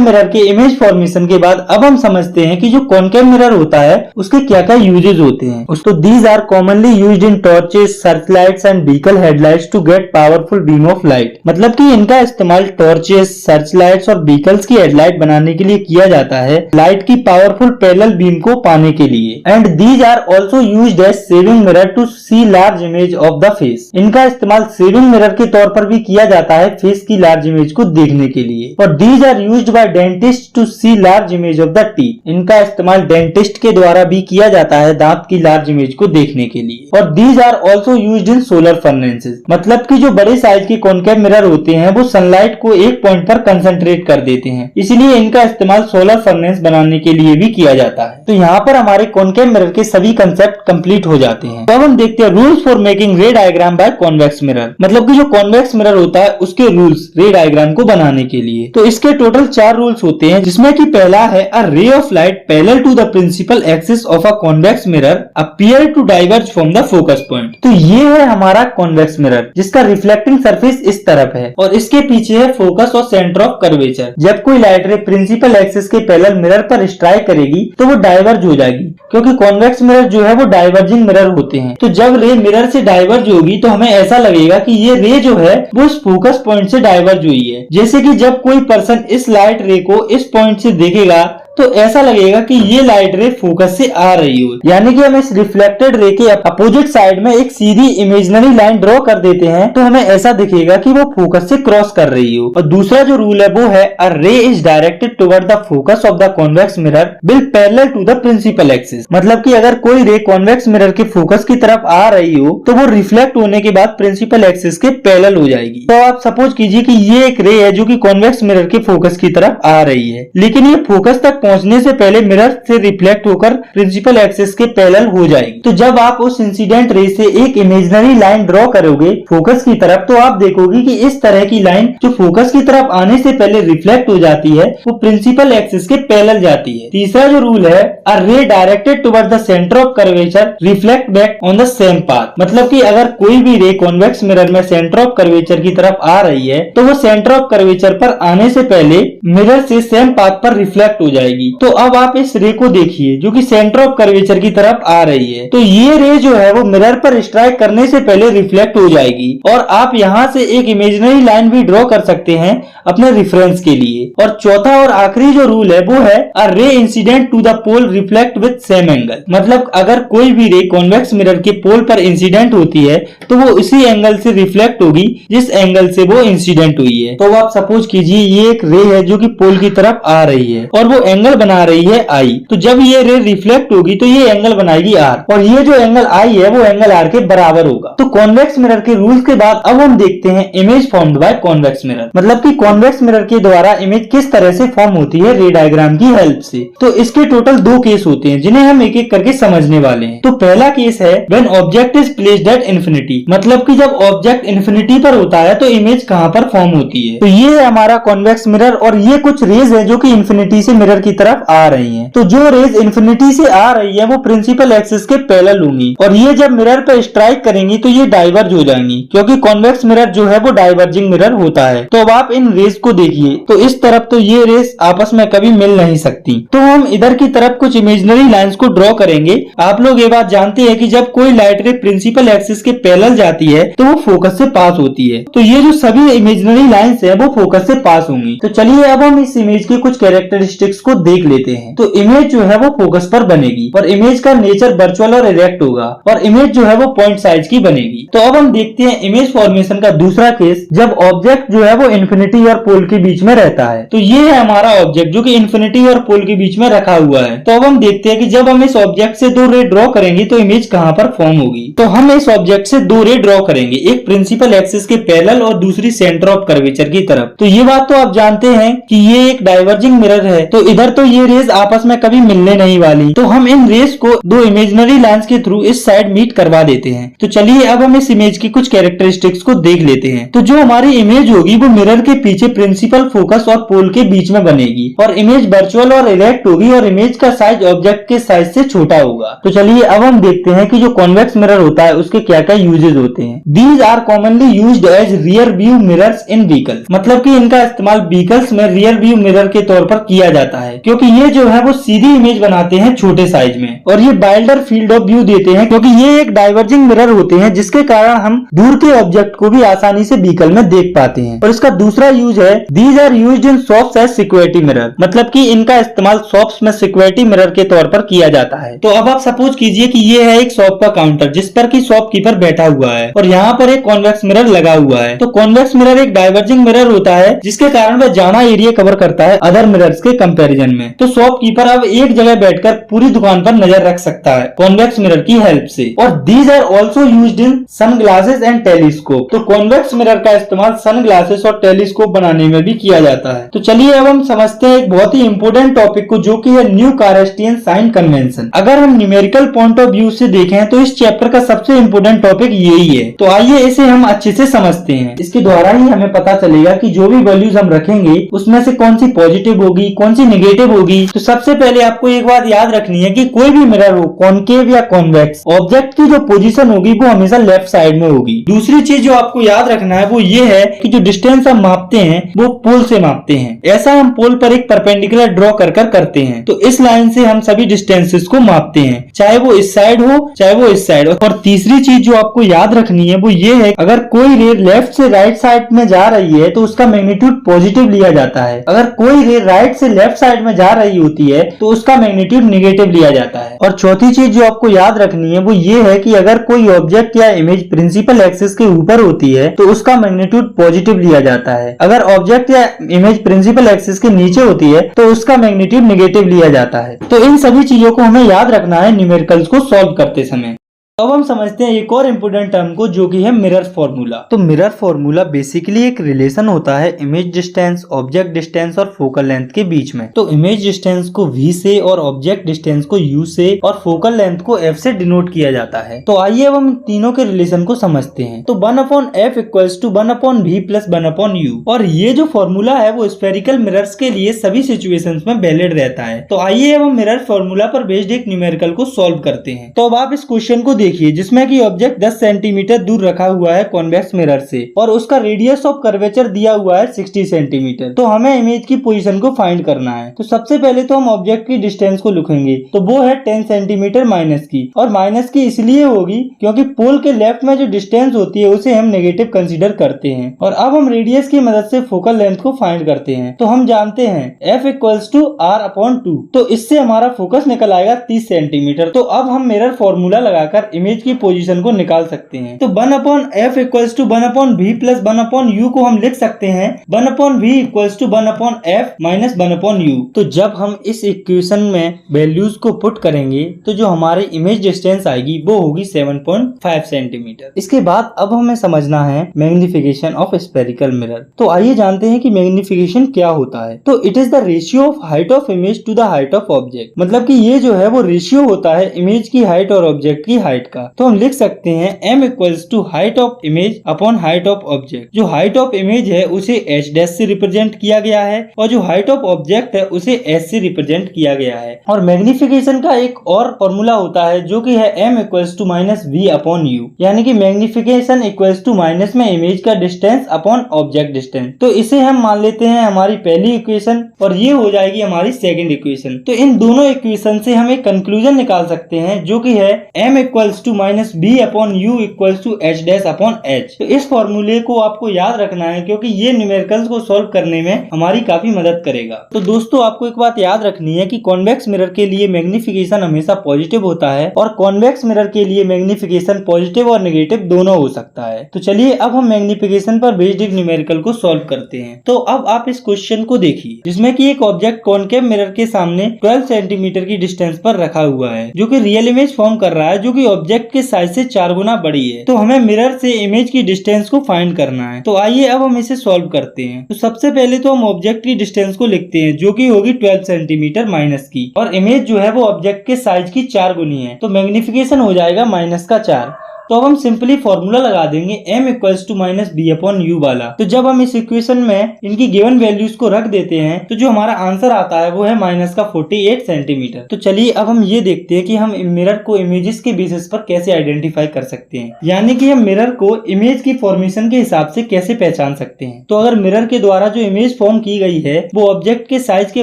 मिरर के इमेज फॉर्मेशन के बाद अब हम समझते हैं कि जो कॉनकेव मिरर होता है उसके क्या क्या यूजेज होते हैं। उसको these are commonly used in torches, searchlights and vehicle headlights to get powerful beam of light। मतलब कि इनका इस्तेमाल टॉर्चेस, सर्चलाइट्स और व्हीकल्स की हेडलाइट बनाने के लिए किया जाता है लाइट की पावरफुल पैरेलल बीम को पाने के लिए। And these are also used as shaving mirror to see large image of the face. इनका इस्तेमाल सेविंग मिरर के तौर पर भी किया जाता है फेस की लार्ज इमेज को देखने के लिए। और these are used by dentist to see large image of the teeth. इनका इस्तेमाल डेंटिस्ट के द्वारा भी किया जाता है दांत की लार्ज इमेज को देखने के लिए। और these are also used in solar furnaces. मतलब कि जो बड़े साइज के कॉनकेव मिरर होते हैं वो सनलाइट को एक पॉइंट पर कंसंट्रेट कर देते हैं, इसलिए इनका इस्तेमाल सोलर फर्नेस बनाने के लिए भी किया जाता है। तो यहाँ पर हमारे कॉनकेव मिरर के सभी कंसेप्ट कंप्लीट हो जाते हैं। तो अब हम देखते हैं rules for making ray diagram by convex mirror. मतलब कि जो कॉन्वेक्स मिरर होता है उसके रूल्स रे डायग्राम को बनाने के लिए। तो इसके टोटल 4 रूल्स होते हैं, जिसमें कि पहला है a ray of light parallel to the principal axis of a convex mirror appear to diverge from the focus point. तो ये है हमारा कॉन्वेक्स मिरर जिसका रिफ्लेक्टिंग सरफेस इस तरफ है और इसके पीछे है फोकस और सेंटर ऑफ कर्वेचर। जब कोई लाइट रे प्रिंसिपल एक्सिस के पैरेलल मिरर पर स्ट्राइक करेगी तो वो डाइवर्ज हो जाएगी, क्योंकि कॉन्वेक्स मिरर जो है वो डाइवर्जिंग मिरर होते हैं। तो जब रे मिरर से डाइवर्ज होगी तो हमें ऐसा लगेगा कि ये रे जो है वो इस फोकस पॉइंट से डाइवर्ज हुई है। जैसे कि जब कोई पर्सन इस लाइट रे को इस पॉइंट से देखेगा तो ऐसा लगेगा कि ये लाइट रे फोकस से आ रही हो, यानी कि हम इस रिफ्लेक्टेड रे के अपोजिट साइड में एक सीधी इमेजिनरी लाइन ड्रॉ कर देते हैं तो हमें ऐसा दिखेगा कि वो फोकस से क्रॉस कर रही हो। और दूसरा जो रूल है वो है a ray is directed toward the focus of the convex mirror will parallel to the principal axis. मतलब कि अगर कोई रे कॉन्वेक्स मिरर के फोकस की तरफ आ रही हो तो वो रिफ्लेक्ट होने के बाद प्रिंसिपल एक्सिस के पैरेलल हो जाएगी। तो आप सपोज कीजिए कि ये एक रे है जो कि कॉन्वेक्स मिरर के फोकस की तरफ आ रही है, लेकिन ये फोकस तक पहुंचने से पहले मिरर से रिफ्लेक्ट होकर प्रिंसिपल एक्सिस के पैरेलल हो जाएगी। तो जब आप उस इंसिडेंट रे से एक इमेजिनरी लाइन ड्रॉ करोगे फोकस की तरफ तो आप देखोगे कि इस तरह की लाइन जो फोकस की तरफ आने से पहले रिफ्लेक्ट हो जाती है वो प्रिंसिपल एक्सिस के पैरेलल जाती है। तीसरा जो रूल है अ रे directed toward the centre of curvature reflect back on the same path. मतलब कि अगर कोई भी रे कॉन्वेक्स मिरर में सेंटर ऑफ कर्वेचर की तरफ आ रही है तो वो सेंटर ऑफ कर्वेचर पर आने से पहले मिरर से सेम पाथ पर रिफ्लेक्ट हो जाएगी। तो अब आप इस रे को देखिए जो कि सेंटर ऑफ कर्वेचर की तरफ आ रही है, तो ये रे जो है वो मिरर पर स्ट्राइक करने से पहले रिफ्लेक्ट हो जाएगी और आप यहाँ से एक इमेजिनरी लाइन भी ड्रॉ कर सकते हैं अपने रेफरेंस के लिए। और चौथा और आखिरी जो रूल है वो है a ray incident to the pole reflect with same angle. मतलब अगर कोई भी रे कॉन्वेक्स मिरर के पोल पर इंसिडेंट होती है तो वो उसी एंगल से रिफ्लेक्ट होगी जिस एंगल से वो इंसिडेंट हुई है। तो आप सपोज कीजिए ये एक रे है जो कि पोल की तरफ आ रही है और वो एंगल बना रही है आई। तो जब ये रे रिफ्लेक्ट होगी तो ये एंगल बनाएगी आर और ये जो एंगल आई है वो एंगल आर के बराबर होगा। तो कॉन्वेक्स मिरर के रूल्स के बाद अब हम देखते हैं image formed by convex mirror. मतलब कि कॉन्वेक्स मिरर के द्वारा इमेज किस तरह से फॉर्म होती है रे डायग्राम की हेल्प से। तो इसके टोटल 2 केस होते हैं जिन्हें हम एक एक करके समझने वाले हैं। तो पहला केस है when object is placed at infinity. मतलब कि जब ऑब्जेक्ट इन्फिनिटी पर होता है तो इमेज कहां पर फॉर्म होती है। तो ये है हमारा कॉन्वेक्स मिरर और ये कुछ रेज है जो कि इन्फिनिटी से मिरर की तरफ आ रही हैं। तो जो रेज इन्फिनिटी से आ रही है वो प्रिंसिपल एक्सिस के पैरेलल होंगी और ये जब मिरर पर स्ट्राइक करेंगी तो ये डाइवर्ज हो जाएंगी क्योंकि कॉन्वेक्स मिरर जो है वो डाइवर्जिंग मिरर होता है। तो अब आप इन रेज को देखिए तो इस तरफ तो ये रेज आपस में कभी मिल नहीं सकती। तो हम इधर की तरफ कुछ इमेजिनरी लाइंस को ड्रॉ करेंगे। आप लोग ये बात जानते हैं कि जब कोई लाइट रे प्रिंसिपल एक्सिस के पैरेलल जाती है तो वो फोकस से पास होती है। तो ये जो सभी इमेजिनरी लाइंस है वो फोकस से पास होंगी। तो चलिए अब हम इस इमेज के कुछ कैरेक्टरिस्टिक्स को देख लेते हैं। तो इमेज जो है वो फोकस पर बनेगी और इमेज का नेचर वर्चुअल और इरेक्ट होगा और इमेज जो है वो पॉइंट साइज की बनेगी। तो अब हम देखते हैं इमेज फॉर्मेशन का दूसरा केस जब ऑब्जेक्ट जो है वो इन्फिनिटी और पोल के बीच में रहता है। तो ये है हमारा ऑब्जेक्ट जो कि इन्फिनिटी और पोल के बीच में रखा हुआ है। तो अब हम देखते हैं कि जब हम इस ऑब्जेक्ट से 2 रे ड्रॉ करेंगे तो इमेज कहां पर फॉर्म होगी। तो हम इस ऑब्जेक्ट से 2 रे ड्रॉ करेंगे, एक प्रिंसिपल एक्सिस के पैरेलल और दूसरी सेंटर ऑफ कर्वेचर की तरफ। तो ये बात तो आप जानते हैं कि ये एक डाइवर्जिंग मिरर है तो इधर तो ये रेज आपस में कभी मिलने नहीं वाली। तो हम इन रेज को 2 इमेजिनरी लाइंस के थ्रू इस साइड मीट करवा देते हैं। तो चलिए अब हम इस इमेज की कुछ कैरेक्टरिस्टिक्स को देख लेते हैं। तो जो हमारी इमेज होगी वो मिरर के पीछे प्रिंसिपल फोकस और पोल के बीच में बनेगी और इमेज वर्चुअल और इरेक्ट होगी और इमेज का साइज ऑब्जेक्ट के साइज से छोटा होगा। तो चलिए अब हम देखते हैं कि जो कॉन्वेक्स मिरर होता है उसके क्या क्या यूजेस होते हैं। These are commonly used as rear view mirrors in vehicles. मतलब कि इनका इस्तेमाल व्हीकल्स में रियर व्यू मिरर के तौर पर किया जाता है क्योंकि ये जो है वो सीधी इमेज बनाते हैं छोटे साइज में और ये वाइल्डर फील्ड ऑफ व्यू देते हैं क्योंकि ये एक डाइवर्जिंग मिरर होते हैं जिसके कारण हम दूर के ऑब्जेक्ट को भी आसानी से व्हीकल में देख पाते हैं। और इसका दूसरा यूज है these are used in shops as security mirror. मतलब कि इनका इस्तेमाल शॉप्स में सिक्योरिटी मिरर के तौर पर किया जाता है। तो अब आप सपोज कीजिए कि ये है एक शॉप का काउंटर जिस पर कि शॉपकीपर बैठा हुआ है और यहाँ पर एक कॉन्वेक्स मिरर लगा हुआ है। तो कॉन्वेक्स मिरर एक डाइवर्जिंग मिरर होता है जिसके कारण वह ज्यादा एरिया कवर करता है अदर मिरर्स के कंपैरिजन में। तो शॉपकीपर अब एक जगह बैठकर पूरी दुकान पर नजर रख सकता है कॉन्वेक्स मिरर की हेल्प से। और these are also used in sunglasses and telescope. तो कॉन्वेक्स मिरर का इस्तेमाल सनग्लासेस और टेलीस्कोप बनाने में भी किया जाता है। तो चलिए अब हम समझते हैं एक बहुत ही इंपोर्टेंट टॉपिक को जो कि है न्यू कारेस्टियन साइन कन्वेंशन। अगर हम न्यूमेरिकल पॉइंट ऑफ व्यू से देखें तो इस चैप्टर का सबसे इंपोर्टेंट टॉपिक यही है। तो आइए इसे हम अच्छे से समझते हैं। इसके द्वारा ही हमें पता चलेगा कि जो भी वैल्यूज हम रखेंगे उसमें से कौन सी पॉजिटिव होगी कौन सी नेगेटिव होगी। तो सबसे पहले आपको एक बात याद रखनी है कि कोई भी मिरर हो कॉनकेव या कॉन्वेक्स, ऑब्जेक्ट की जो पोजीशन होगी वो हमेशा लेफ्ट साइड में होगी। दूसरी चीज जो आपको याद रखना है वो ये है कि जो डिस्टेंस हम मापते मापते हैं वो पोल से मापते हैं। ऐसा हम पोल पर एक परपेंडिकुलर ड्रॉ कर करते हैं। तो इस लाइन से हम सभी डिस्टेंसेस को मापते हैं, चाहे वो इस साइड हो चाहे वो इस साइड हो। और तीसरी चीज जो आपको याद रखनी है वो ये है, अगर कोई रे लेफ्ट से राइट साइड में जा रही है तो उसका मैग्नीट्यूड पॉजिटिव लिया जाता है। अगर कोई रे राइट से लेफ्ट साइड में जा रही होती है तो उसका मैग्नीट्यूड नेगेटिव लिया जाता है। और चौथी चीज जो आपको याद रखनी है वो ये है कि अगर कोई ऑब्जेक्ट या इमेज प्रिंसिपल एक्सिस के ऊपर होती है तो उसका मैग्नीट्यूड पॉजिटिव लिया जाता है। अगर ऑब्जेक्ट या इमेज प्रिंसिपल एक्सिस के नीचे होती है तो उसका मैग्नीट्यूड नेगेटिव लिया जाता है। तो इन सभी चीजों को हमें याद रखना है न्यूमेरिकल्स को सॉल्व करते समय। अब हम समझते हैं एक और इम्पोर्टेंट टर्म को जो कि है मिरर फॉर्मूला। तो मिरर फॉर्मूला बेसिकली एक रिलेशन होता है इमेज डिस्टेंस, ऑब्जेक्ट डिस्टेंस और फोकल लेंथ के बीच में। तो इमेज डिस्टेंस को v से और ऑब्जेक्ट डिस्टेंस को u से और फोकल लेंथ को f से डिनोट किया जाता है। तो आइए अब हम तीनों के रिलेशन को समझते हैं। तो 1/f equals to 1/v plus 1/u। और ये जो फॉर्मूला है वो स्फेरिकल मिरर्स के लिए सभी सिचुएशंस में वैलिड रहता है। तो आइए अब हम मिरर फॉर्मूला पर बेस्ड एक न्यूमेरिकल को सॉल्व करते हैं। तो अब आप इस क्वेश्चन को देखिए जिसमें कि ऑब्जेक्ट 10 सेंटीमीटर दूर रखा हुआ है कॉन्वेक्स मिरर से और उसका रेडियस ऑफ कर्वेचर दिया हुआ है 60 सेंटीमीटर। तो हमें इमेज की पोजीशन को फाइंड करना है। तो सबसे पहले तो हम ऑब्जेक्ट की डिस्टेंस को लिखेंगे, तो वो है 10 सेंटीमीटर माइनस की। और माइनस की इसलिए होगी क्योंकि पोल के लेफ्ट में जो डिस्टेंस होती है उसे हम नेगेटिव कंसीडर करते हैं। और अब हम रेडियस की मदद से फोकल लेंथ को फाइंड करते हैं। तो हम जानते हैं f इक्वल्स टू r/2। तो इससे हमारा फोकस निकल आएगा 30 सेंटीमीटर। तो अब हम मिरर फॉर्मूला लगाकर इमेज की पोजीशन को निकाल सकते हैं। तो 1/f equals to 1/v plus 1/u को हम लिख सकते हैं 1/v equals to 1/f minus 1/u। तो जब हम इस इक्वेशन में वैल्यूज को पुट करेंगे तो जो हमारी इमेज डिस्टेंस आएगी वो होगी 7.5 सेंटीमीटर। इसके बाद अब हमें समझना है मैग्निफिकेशन ऑफ स्फेरिकल मिरर। तो आइए जानते हैं कि मैग्निफिकेशन क्या होता है। तो it is the ratio of height of image to the height of object. मतलब कि ये जो है वो रेशियो होता है इमेज की हाइट और ऑब्जेक्ट की हाइट का। तो हम लिख सकते हैं m equals to height of image upon height of object. जो हाइट ऑफ इमेज है उसे h डैश से रिप्रेजेंट किया गया है और जो हाइट ऑफ ऑब्जेक्ट है उसे s से रिप्रेजेंट किया गया है। और मैग्निफिकेशन का एक और फॉर्मूला होता है जो कि है m equals to minus v upon u। यानी कि मैग्निफिकेशन इक्वल्स टू माइनस में इमेज का डिस्टेंस अपॉन ऑब्जेक्ट डिस्टेंस। तो इसे हम मान लेते हैं हमारी पहली इक्वेशन और ये हो जाएगी हमारी सेकंड इक्वेशन। तो इन दोनों इक्वेशन से हम एक कंक्लूजन निकाल सकते हैं जो कि है m equals to minus b upon u equals to h dash upon h। तो इस फॉर्मूले को आपको याद रखना है क्योंकि ये न्यूमेरिकल्स को सॉल्व करने में हमारी काफी मदद करेगा। तो दोस्तों आपको एक बात याद रखनी है कि कॉन्वेक्स मिरर के लिए मैग्निफिकेशन हमेशा पॉजिटिव होता है और कॉन्वेक्स मिरर के लिए मैग्निफिकेशन पॉजिटिव और नेगेटिव दोनों हो सकता है। तो चलिए अब हम मैग्निफिकेशन पर बेस्ड एक न्यूमेरिकल को सॉल्व करते हैं। तो अब आप इस क्वेश्चन को देखिए जिसमें कि एक ऑब्जेक्ट कॉनकेव मिरर के सामने 12 सेंटीमीटर की डिस्टेंस पर रखा हुआ है जो कि रियल इमेज फॉर्म कर रहा है जो कि ऑब्जेक्ट के साइज से 4 गुना बड़ी है। तो हमें मिरर से इमेज की डिस्टेंस को फाइंड करना है। तो आइए अब हम इसे सॉल्व करते हैं। तो सबसे पहले तो हम ऑब्जेक्ट की डिस्टेंस को लिखते हैं जो कि होगी 12 सेंटीमीटर माइनस की और इमेज जो है वो ऑब्जेक्ट के साइज की 4 गुनी है। तो मैग्निफिकेशन हो जाएगा माइनस का 4। तो अब हम सिंपली फॉर्मूला लगा देंगे m equals to minus b upon u वाला। तो जब हम इस इक्वेशन में इनकी गिवन वैल्यूज को रख देते हैं तो जो हमारा आंसर आता है वो है माइनस का 48 सेंटीमीटर। तो चलिए अब हम ये देखते हैं कि हम मिरर को इमेजेस के बेसिस पर कैसे आइडेंटिफाई कर सकते हैं, यानी कि हम मिरर को इमेज की फॉर्मेशन के हिसाब से कैसे पहचान सकते हैं। तो अगर मिरर के द्वारा जो इमेज फॉर्म की गई है वो ऑब्जेक्ट के साइज के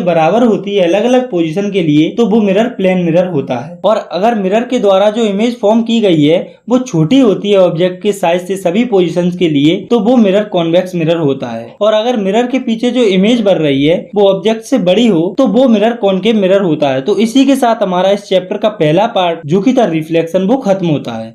बराबर होती है अलग अलग पोजिशन के लिए तो वो मिरर प्लेन मिरर होता है। और अगर मिरर के द्वारा जो इमेज फॉर्म की गई है वो छोटी होती है ऑब्जेक्ट के साइज से सभी पोजीशंस के लिए तो वो मिरर कॉन्वेक्स मिरर होता है। और अगर मिरर के पीछे जो इमेज बन रही है वो ऑब्जेक्ट से बड़ी हो तो वो मिरर कॉनकेव मिरर होता है। तो इसी के साथ हमारा इस चैप्टर का पहला पार्ट जो कि था रिफ्लेक्शन वो खत्म होता है।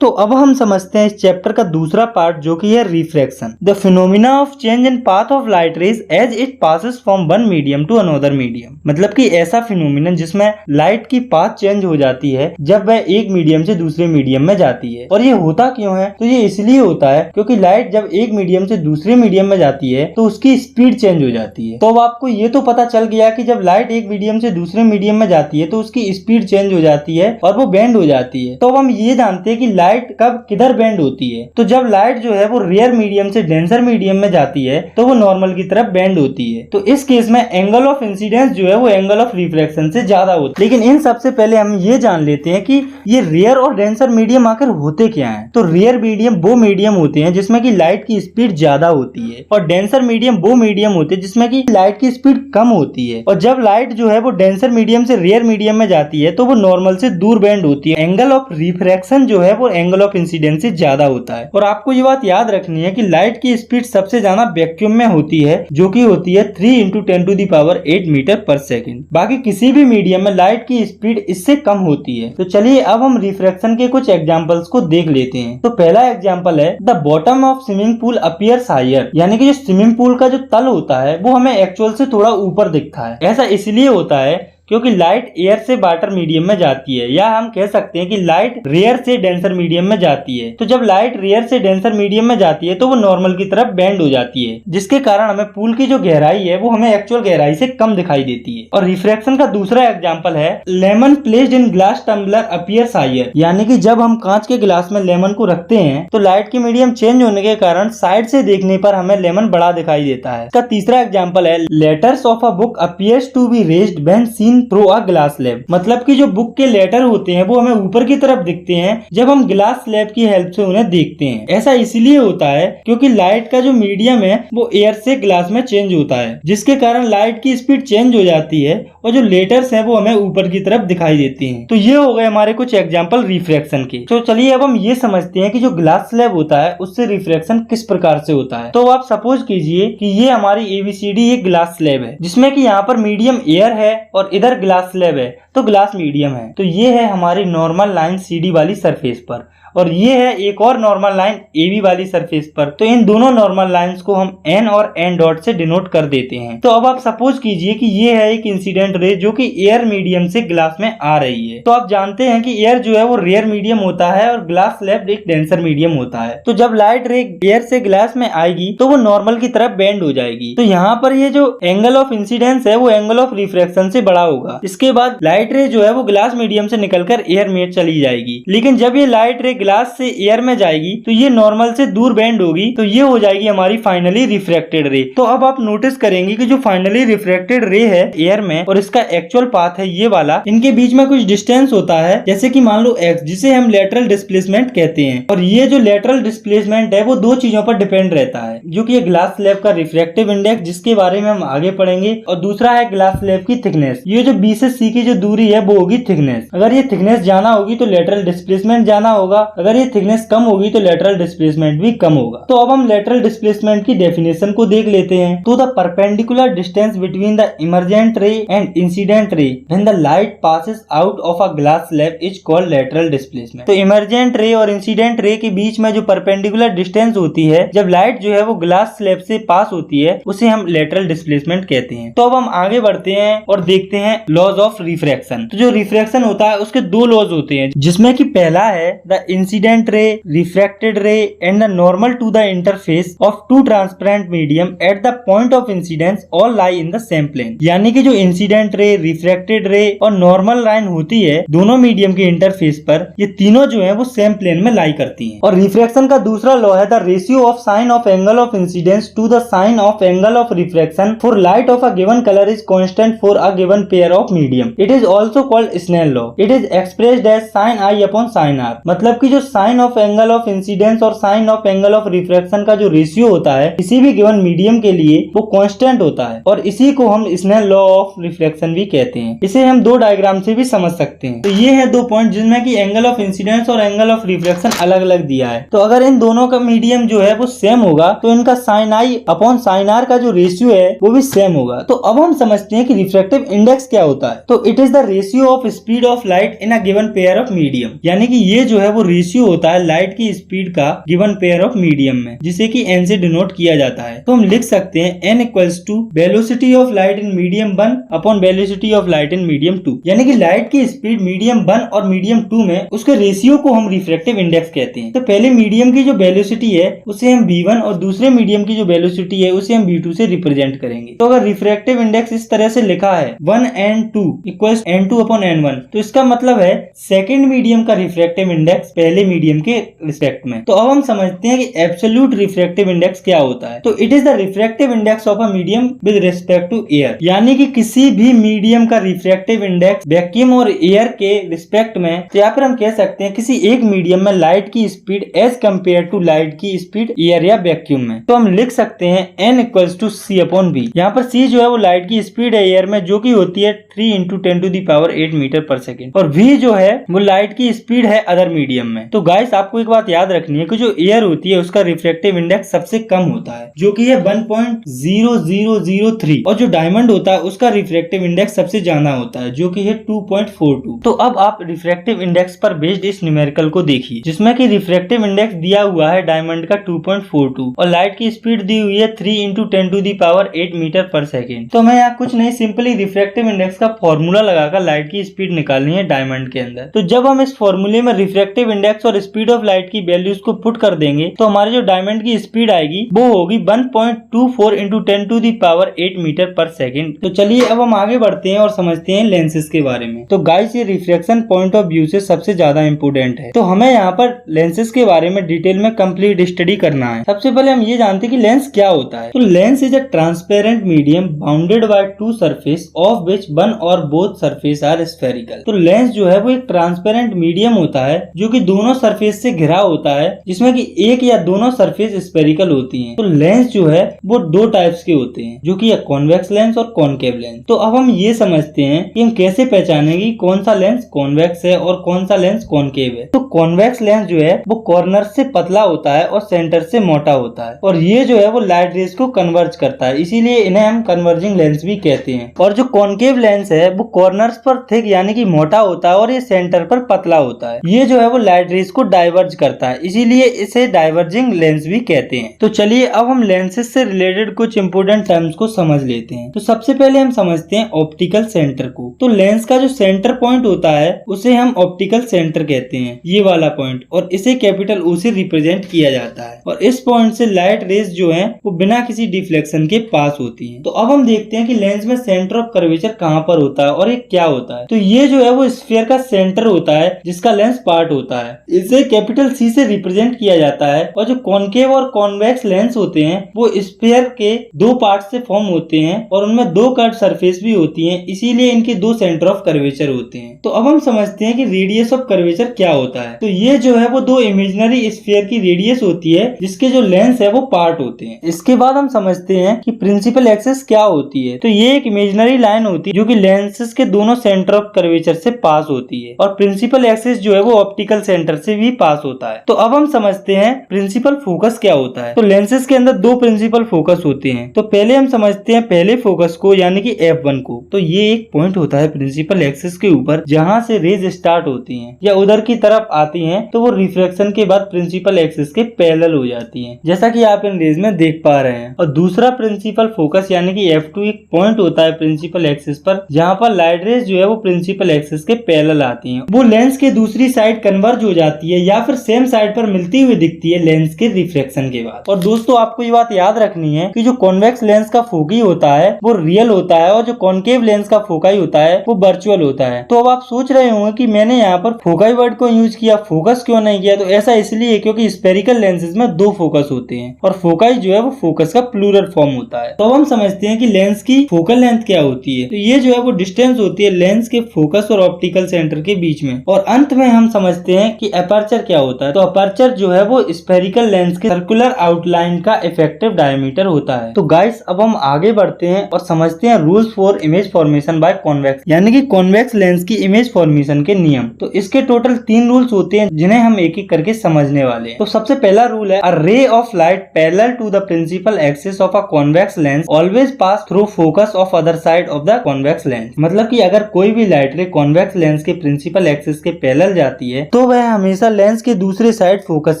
तो अब हम समझते हैं इस चैप्टर का दूसरा पार्ट जो कि है refraction, the phenomena of change in path of light rays as it passes from one medium to another medium. मतलब कि ऐसा फिनोमिना जिसमें लाइट की पाथ चेंज हो जाती है जब वह एक मीडियम से दूसरे मीडियम में जाती है। और ये होता क्यों है? तो ये इसलिए होता है क्योंकि लाइट जब एक मीडियम से दूसरे मीडियम में जाती है तो उसकी स्पीड चेंज हो जाती है। तो अब आपको ये तो पता चल गया कि जब लाइट एक मीडियम से दूसरे मीडियम में जाती है तो उसकी स्पीड चेंज हो जाती है और वो बेंड हो जाती है। तो अब हम ये जानते हैं कि लाइट कब किधर बेंड होती है। तो जब लाइट जो है वो रेयर मीडियम से डेंसर मीडियम में जाती है तो वो नॉर्मल की तरफ बेंड होती है। तो इस केस में एंगल ऑफ इंसिडेंस जो है वो एंगल ऑफ रिफ्रैक्शन से ज्यादा होती है। लेकिन इन सबसे पहले हम ये जान लेते हैं कि ये रेयर और डेंसर मीडियम आखिर होते क्या हैं। तो रेयर मीडियम वो मीडियम होते हैं जिसमें कि लाइट की स्पीड ज्यादा होती है, और डेंसर मीडियम वो मीडियम होते हैं जिसमें कि लाइट की स्पीड कम होती है। और जब लाइट जो है वो डेंसर मीडियम से रेयर मीडियम में जाती है तो वो नॉर्मल से दूर बेंड होती है। एंगल ऑफ रिफ्रैक्शन जो है वो एंगल ऑफ इंसिडेंस से ज्यादा होता है। और आपको ये बात याद रखनी है कि लाइट की स्पीड सबसे ज्यादा वैक्यूम में होती है, जो कि होती है 3 × 10⁸ मीटर पर सेकंड। बाकी किसी भी मीडियम में लाइट की स्पीड इससे कम होती है। तो चलिए अब हम रिफ्रैक्शन के कुछ एग्जांपल्स को देख लेते हैं। तो पहला एग्जांपल है the bottom of swimming pool appears higher, यानी कि जो स्विमिंग पूल का जो तल होता है वो हमें एक्चुअल से थोड़ा ऊपर दिखता है। ऐसा इसलिए होता है क्योंकि लाइट एयर से वाटर मीडियम में जाती है, या हम कह सकते हैं कि लाइट रेयर से डेंसर मीडियम में जाती है। तो जब लाइट रेयर से डेंसर मीडियम में जाती है तो वो नॉर्मल की तरफ बेंड हो जाती है, जिसके कारण हमें पूल की जो गहराई है वो हमें एक्चुअल गहराई से कम दिखाई देती है। और रिफ्रैक्शन का दूसरा एग्जांपल है lemon placed in glass tumbler appears higher, यानी कि जब हम कांच के गिलास में लेमन को रखते हैं तो लाइट की मीडियम चेंज होने के कारण साइड से देखने पर हमें लेमन बड़ा दिखाई देता है। इसका तीसरा एग्जांपल है letters of a book appears to be raised when seen through a glass slab, मतलब कि जो बुक के लेटर होते हैं वो हमें ऊपर की तरफ दिखते हैं जब हम ग्लास स्लैब की हेल्प से उन्हें देखते हैं। ऐसा इसलिए होता है क्योंकि लाइट का जो मीडियम है वो एयर से ग्लास में चेंज होता है, जिसके कारण लाइट की स्पीड चेंज हो जाती है और जो लेटर्स हैं वो हमें ऊपर की तरफ दिखाई देते हैं। तो ये हो गए हमारे कुछ एग्जांपल रिफ्रैक्शन के। तो चलिए अब हम ये समझते हैं कि जो ग्लास स्लैब होता है उससे रिफ्रैक्शन किस प्रकार से होता है। तो आप सपोज कीजिए कि ये हमारी ABCD एक ग्लास स्लैब है जिसमें कि यहाँ पर मीडियम एयर है और इधर ग्लास स्लैब है तो ग्लास मीडियम है। तो ये है हमारी नॉर्मल लाइन CD वाली सरफेस पर, और ये है एक और नॉर्मल लाइन AB वाली सरफेस पर। तो इन दोनों नॉर्मल लाइंस को हम N और N डॉट से डिनोट कर देते हैं। तो अब आप सपोज कीजिए कि ये है एक इंसिडेंट रे जो कि एयर मीडियम से ग्लास में आ रही है। तो आप जानते हैं कि एयर जो है वो रेयर मीडियम होता है और ग्लास स्लैब एक डेंसर मीडियम होता है। तो जब लाइट रे एयर से ग्लास में आएगी तो वो नॉर्मल की तरफ बेंड हो जाएगी। तो यहाँ पर ये जो एंगल ऑफ इंसिडेंस है वो एंगल ऑफ रिफ्रैक्शन से बड़ा होगा। इसके बाद लाइट रे जो है वो ग्लास मीडियम से निकलकर एयर में चली जाएगी। लेकिन जब ये लाइट रे ग्लास से एयर में जाएगी तो ये नॉर्मल से दूर बेंड होगी, तो ये हो जाएगी हमारी फाइनली रिफ्रैक्टेड रे। तो अब आप नोटिस करेंगे कि जो फाइनली रिफ्रैक्टेड रे है एयर में और इसका एक्चुअल पाथ है ये वाला, इनके बीच में कुछ डिस्टेंस होता है, जैसे कि मान लो x, जिसे हम लेटरल डिस्प्लेसमेंट कहते हैं। और ये जो लेटरल डिस्प्लेसमेंट है वो दो चीजों पर डिपेंड रहता है, जो कि ग्लास स्लैब का रिफ्रैक्टिव इंडेक्स जिसके बारे में हम आगे पढ़ेंगे, और दूसरा है ग्लास स्लैब की थिकनेस। ये जो B से C की जो दूरी है वो होगी थिकनेस। अगर ये थिकनेस जाना होगी तो लेटरल डिस्प्लेसमेंट जाना होगा, अगर ये थिकनेस कम होगी तो लेटरल डिस्प्लेसमेंट भी कम होगा। तो अब हम लेटरल डिस्प्लेसमेंट की डेफिनेशन को देख लेते हैं। तो the perpendicular distance between the emergent रे and incident ray when the light passes out of a glass slab is called lateral displacement. तो इमर्जेंट रे और इंसिडेंट रे के बीच में जो परपेंडिकुलर डिस्टेंस होती है जब लाइट जो है वो ग्लास स्लैब से पास होती है उसे हम लेटरल डिस्प्लेसमेंट कहते हैं। तो अब हम आगे बढ़ते हैं और देखते हैं लॉज ऑफ रिफ्रैक्शन। तो जो रिफ्रैक्शन होता है उसके दो लॉज होते हैं, जिसमें कि पहला है the incident ray, refracted ray and the normal to the interface of two transparent medium at the point of incidence all lie in the same plane. यानी कि जो इंसिडेंट रे, रिफ्रैक्टेड रे और नॉर्मल लाइन होती है दोनों medium के interface पर, ये तीनों जो है वो सेम प्लेन में लाई करती हैं। और रिफ्रैक्शन का दूसरा लॉ है the ratio of sine of angle of incidence to the sine of angle of refraction for light of a given colour is constant for a given pair of medium. It is also called Snell law. It is expressed as sin I upon sin R। मतलब कि जो sine of angle of incidence और sine of angle of refraction का जो ratio होता है किसी भी गिवन मीडियम के लिए वो कांस्टेंट होता है, और इसी को हम स्नेल लॉ ऑफ रिफ्रैक्शन भी कहते हैं। इसे हम दो डायग्राम से भी समझ सकते हैं। तो ये है दो पॉइंट जिसमें कि एंगल ऑफ इंसिडेंस और एंगल ऑफ रिफ्रैक्शन अलग अलग दिया है। तो अगर इन दोनों का मीडियम जो है वो सेम होगा तो इनका sin I upon sin R का जो रेशियो है वो भी सेम होगा। तो अब हम समझते हैं कि रिफ्रैक्टिव इंडेक्स क्या होता है। तो it is the ratio of speed of light in a given pair of medium. यानी कि ये जो है वो रेशियो होता है लाइट की स्पीड का गिवन पेयर ऑफ मीडियम में, जिसे कि n से डिनोट किया जाता है। तो हम लिख सकते हैं n equals to velocity of light in medium 1 upon velocity of light in medium 2। यानी कि लाइट की स्पीड मीडियम 1 और मीडियम 2 में उसके रेशियो को हम रिफ्रैक्टिव इंडेक्स कहते हैं। तो पहले मीडियम की जो वेलोसिटी है उसे हम v1 और दूसरे मीडियम की जो वेलोसिटी है उसे हम v2 से रिप्रेजेंट करेंगे। तो अगर रिफ्रैक्टिव इंडेक्स इस तरह से लिखा है 1n2 equals n2 upon n1, तो इसका मतलब है सेकेंड मीडियम का रिफ्रैक्टिव इंडेक्स पहले मीडियम के रिस्पेक्ट में। तो अब हम समझते हैं कि एब्सोल्यूट रिफ्रैक्टिव इंडेक्स क्या होता है। तो it is the refractive index of a medium with respect to air, यानी कि किसी भी मीडियम का रिफ्रैक्टिव इंडेक्स वैक्यूम और एयर के रिस्पेक्ट में, तो यहाँ पर हम कह सकते हैं किसी एक मीडियम में लाइट की speed as compare to light की स्पीड एयर या वैक्यूम में। तो हम लिख सकते हैं n equals to c upon b। यहाँ पर c जो है वो लाइट की स्पीड है एयर में, जो कि होती है 3 × 10⁸ मीटर पर सेकेंड, और v जो है वो लाइट की स्पीड है अदर मीडियम में। तो गाइस आपको एक बात याद रखनी है कि जो एयर होती है उसका रिफ्रैक्टिव इंडेक्स सबसे कम होता है, जो कि है 1.0003, और जो डायमंड होता है उसका रिफ्रैक्टिव इंडेक्स सबसे ज्यादा होता है, जो कि है 2.42। तो अब आप रिफ्रैक्टिव इंडेक्स पर बेस्ड इस न्यूमेरिकल को देखिए, जिसमें कि रिफ्रैक्टिव इंडेक्स दिया हुआ है डायमंड का 2.42 और लाइट की स्पीड दी हुई है 3 × 10⁸ मीटर पर सेकेंड। तो मैं यहाँ कुछ नहीं, सिंपली रिफ्रैक्टिव इंडेक्स का फॉर्मूला लगाकर लाइट की स्पीड निकालनी है डायमंड के अंदर। तो जब हम इस फॉर्मूले में रिफ्रैक्टिव इंडेक्स और स्पीड ऑफ लाइट की वैल्यूज को पुट कर देंगे, तो हमारे जो डायमंड की स्पीड आएगी वो होगी 1.24 × 10⁸ मीटर पर सेकेंड। तो चलिए अब हम आगे बढ़ते हैं और समझते हैं लेंसेज के बारे में। तो गाइस ये रिफ्रैक्शन पॉइंट ऑफ व्यू से सबसे ज्यादा इंपोर्टेंट है, तो हमें यहाँ पर लेंसेज के बारे में डिटेल में कंप्लीट स्टडी करना है। सबसे पहले हम ये जानते हैं कि लेंस क्या होता है। तो lens is a transparent medium bounded by two surface of which one और बोथ सरफेस आर स्फेरिकल। तो लेंस जो है वो एक ट्रांसपेरेंट मीडियम होता है जो कि दोनों सरफेस से घिरा होता है, जिसमें कि एक या दोनों सरफेस स्फेरिकल होती हैं। तो लेंस जो है वो दो टाइप्स के होते हैं, जो कि कॉन्वेक्स लेंस और कॉनकेव लेंस। तो अब हम ये समझते हैं कि हम कैसे पहचानेंगे कौन सा लेंस कॉन्वेक्स है और कौन सा लेंस कॉनकेव है। तो कॉन्वेक्स लेंस जो है वो कॉर्नर से पतला होता है और सेंटर से मोटा होता है, और ये जो है वो लाइट रेज को कन्वर्ज करता है, इसीलिए इन्हें हम कन्वर्जिंग लेंस भी कहते हैं। और जो कॉनकेव लेंस है वो कॉर्नर्स पर थिक यानी कि मोटा होता है और ये सेंटर पर पतला होता है। ये जो है वो लाइट रेज को डाइवर्ज करता है, इसीलिए इसे डाइवर्जिंग लेंस भी कहते हैं। तो चलिए अब हम लेंसेज से रिलेटेड कुछ इंपोर्टेंट टर्म्स को समझ लेते हैं। तो सबसे पहले हम समझते हैं ऑप्टिकल सेंटर को। तो लेंस का जो सेंटर पॉइंट होता है उसे हम ऑप्टिकल सेंटर कहते हैं, ये वाला पॉइंट, और इसे कैपिटल O से रिप्रेजेंट किया जाता है। और इस पॉइंट से लाइट रेज जो है वो बिना किसी डिफ्लेक्शन के पास होती हैं। तो अब हम देखते हैं कि लेंस में सेंटर ऑफ कर्वेचर कहाँ पर होता है और ये क्या होता है। तो ये जो है वो स्फीयर का सेंटर होता है जिसका लेंस पार्ट होता है, इसे कैपिटल C से रिप्रेजेंट किया जाता है। और जो कॉनकेव और कॉन्वेक्स लेंस होते हैं वो स्फीयर के दो पार्ट से फॉर्म होते हैं और उनमें दो कर्व सरफेस भी होती हैं, इसीलिए इनके दो सेंटर ऑफ कर्वेचर होते हैं। तो अब हम समझते हैं कि रेडियस ऑफ कर्वेचर क्या होता है। तो ये जो है वो दो इमेजिनरी स्फीयर की रेडियस होती है जिसके जो लेंस है वो पार्ट होते हैं। इसके बाद हम समझते हैं कि प्रिंसिपल एक्सिस क्या होती है। तो ये एक इमेजिनरी लाइन होती है जो कि लेंसेज के दोनों सेंटर ऑफ कर्वेचर से पास होती है, और प्रिंसिपल एक्सिस जो है वो ऑप्टिकल सेंटर से भी पास होता है। तो अब हम समझते हैं प्रिंसिपल फोकस क्या होता है। तो लेंसेज के अंदर दो प्रिंसिपल फोकस होते हैं। तो पहले हम समझते हैं पहले फोकस को, यानी कि f1 को। तो ये एक पॉइंट होता है प्रिंसिपल एक्सिस के ऊपर जहां से रेज स्टार्ट होती हैं या उधर की तरफ आती हैं, तो वो रिफ्लेक्शन के बाद प्रिंसिपल एक्सिस के पैरेलल हो जाती हैं, जैसा कि आप इन रेज में देख पा रहे हैं। और दूसरा प्रिंसिपल फोकस यानी कि f2 एक पॉइंट होता है प्रिंसिपल एक्सिस पर जहां पर लाइट रेज जो है वो प्रिंसिपल एक्सिस के पैरेलल आती हैं। वो लेंस के दूसरी साइड कन्वर्ज हो जाती है या फिर सेम साइड पर मिलती हुई दिखती है लेंस के रिफ्लेक्शन के बाद। और दोस्तों आपको ये बात याद रखनी है कि जो कॉन्वेक्स लेंस का फोकी होता है वो रियल होता है और जो कॉनकेव लेंस का फोकाई होता है वो वर्चुअल होता है। तो अब आप सोच रहे होंगे कि मैंने यहाँ पर फोकाई वर्ड को यूज किया, फोकस क्यों नहीं किया। तो ऐसा इसलिए क्योंकि स्फेरिकल लेंसेज में दो फोकस होते हैं और फोकाई जो है वो फोकस का प्लूरल फॉर्म होता है। तो अब हम समझते हैं कि लेंस की फोकल लेंथ क्या होती है। तो ये जो है वो डिस्टेंस होती है लेंस के फोकस और ऑप्टिकल सेंटर के बीच में। और अंत में हम समझते हैं कि अपर्चर क्या होता है। तो अपर्चर जो है वो स्फेरिकल लेंस के सर्कुलर आउटलाइन का इफेक्टिव डायमीटर होता है। तो गाइस अब हम आगे बढ़ते हैं और समझते हैं rules for image formation by convex, यानी कि कॉन्वेक्स लेंस की इमेज फॉर्मेशन के नियम। तो इसके टोटल 3 रूल्स होते हैं जिन्हें हम एक एक करके समझने वाले हैं। तो सबसे पहला रूल है a ray of light parallel to the principal axis of a convex lens always pass through focus of other side of the convex lens. मतलब कि अगर कोई भी लाइट रे कॉन्वेक्स लेंस के प्रिंसिपल एक्सिस के parallel जाती है तो वह हमेशा लेंस के दूसरे साइड फोकस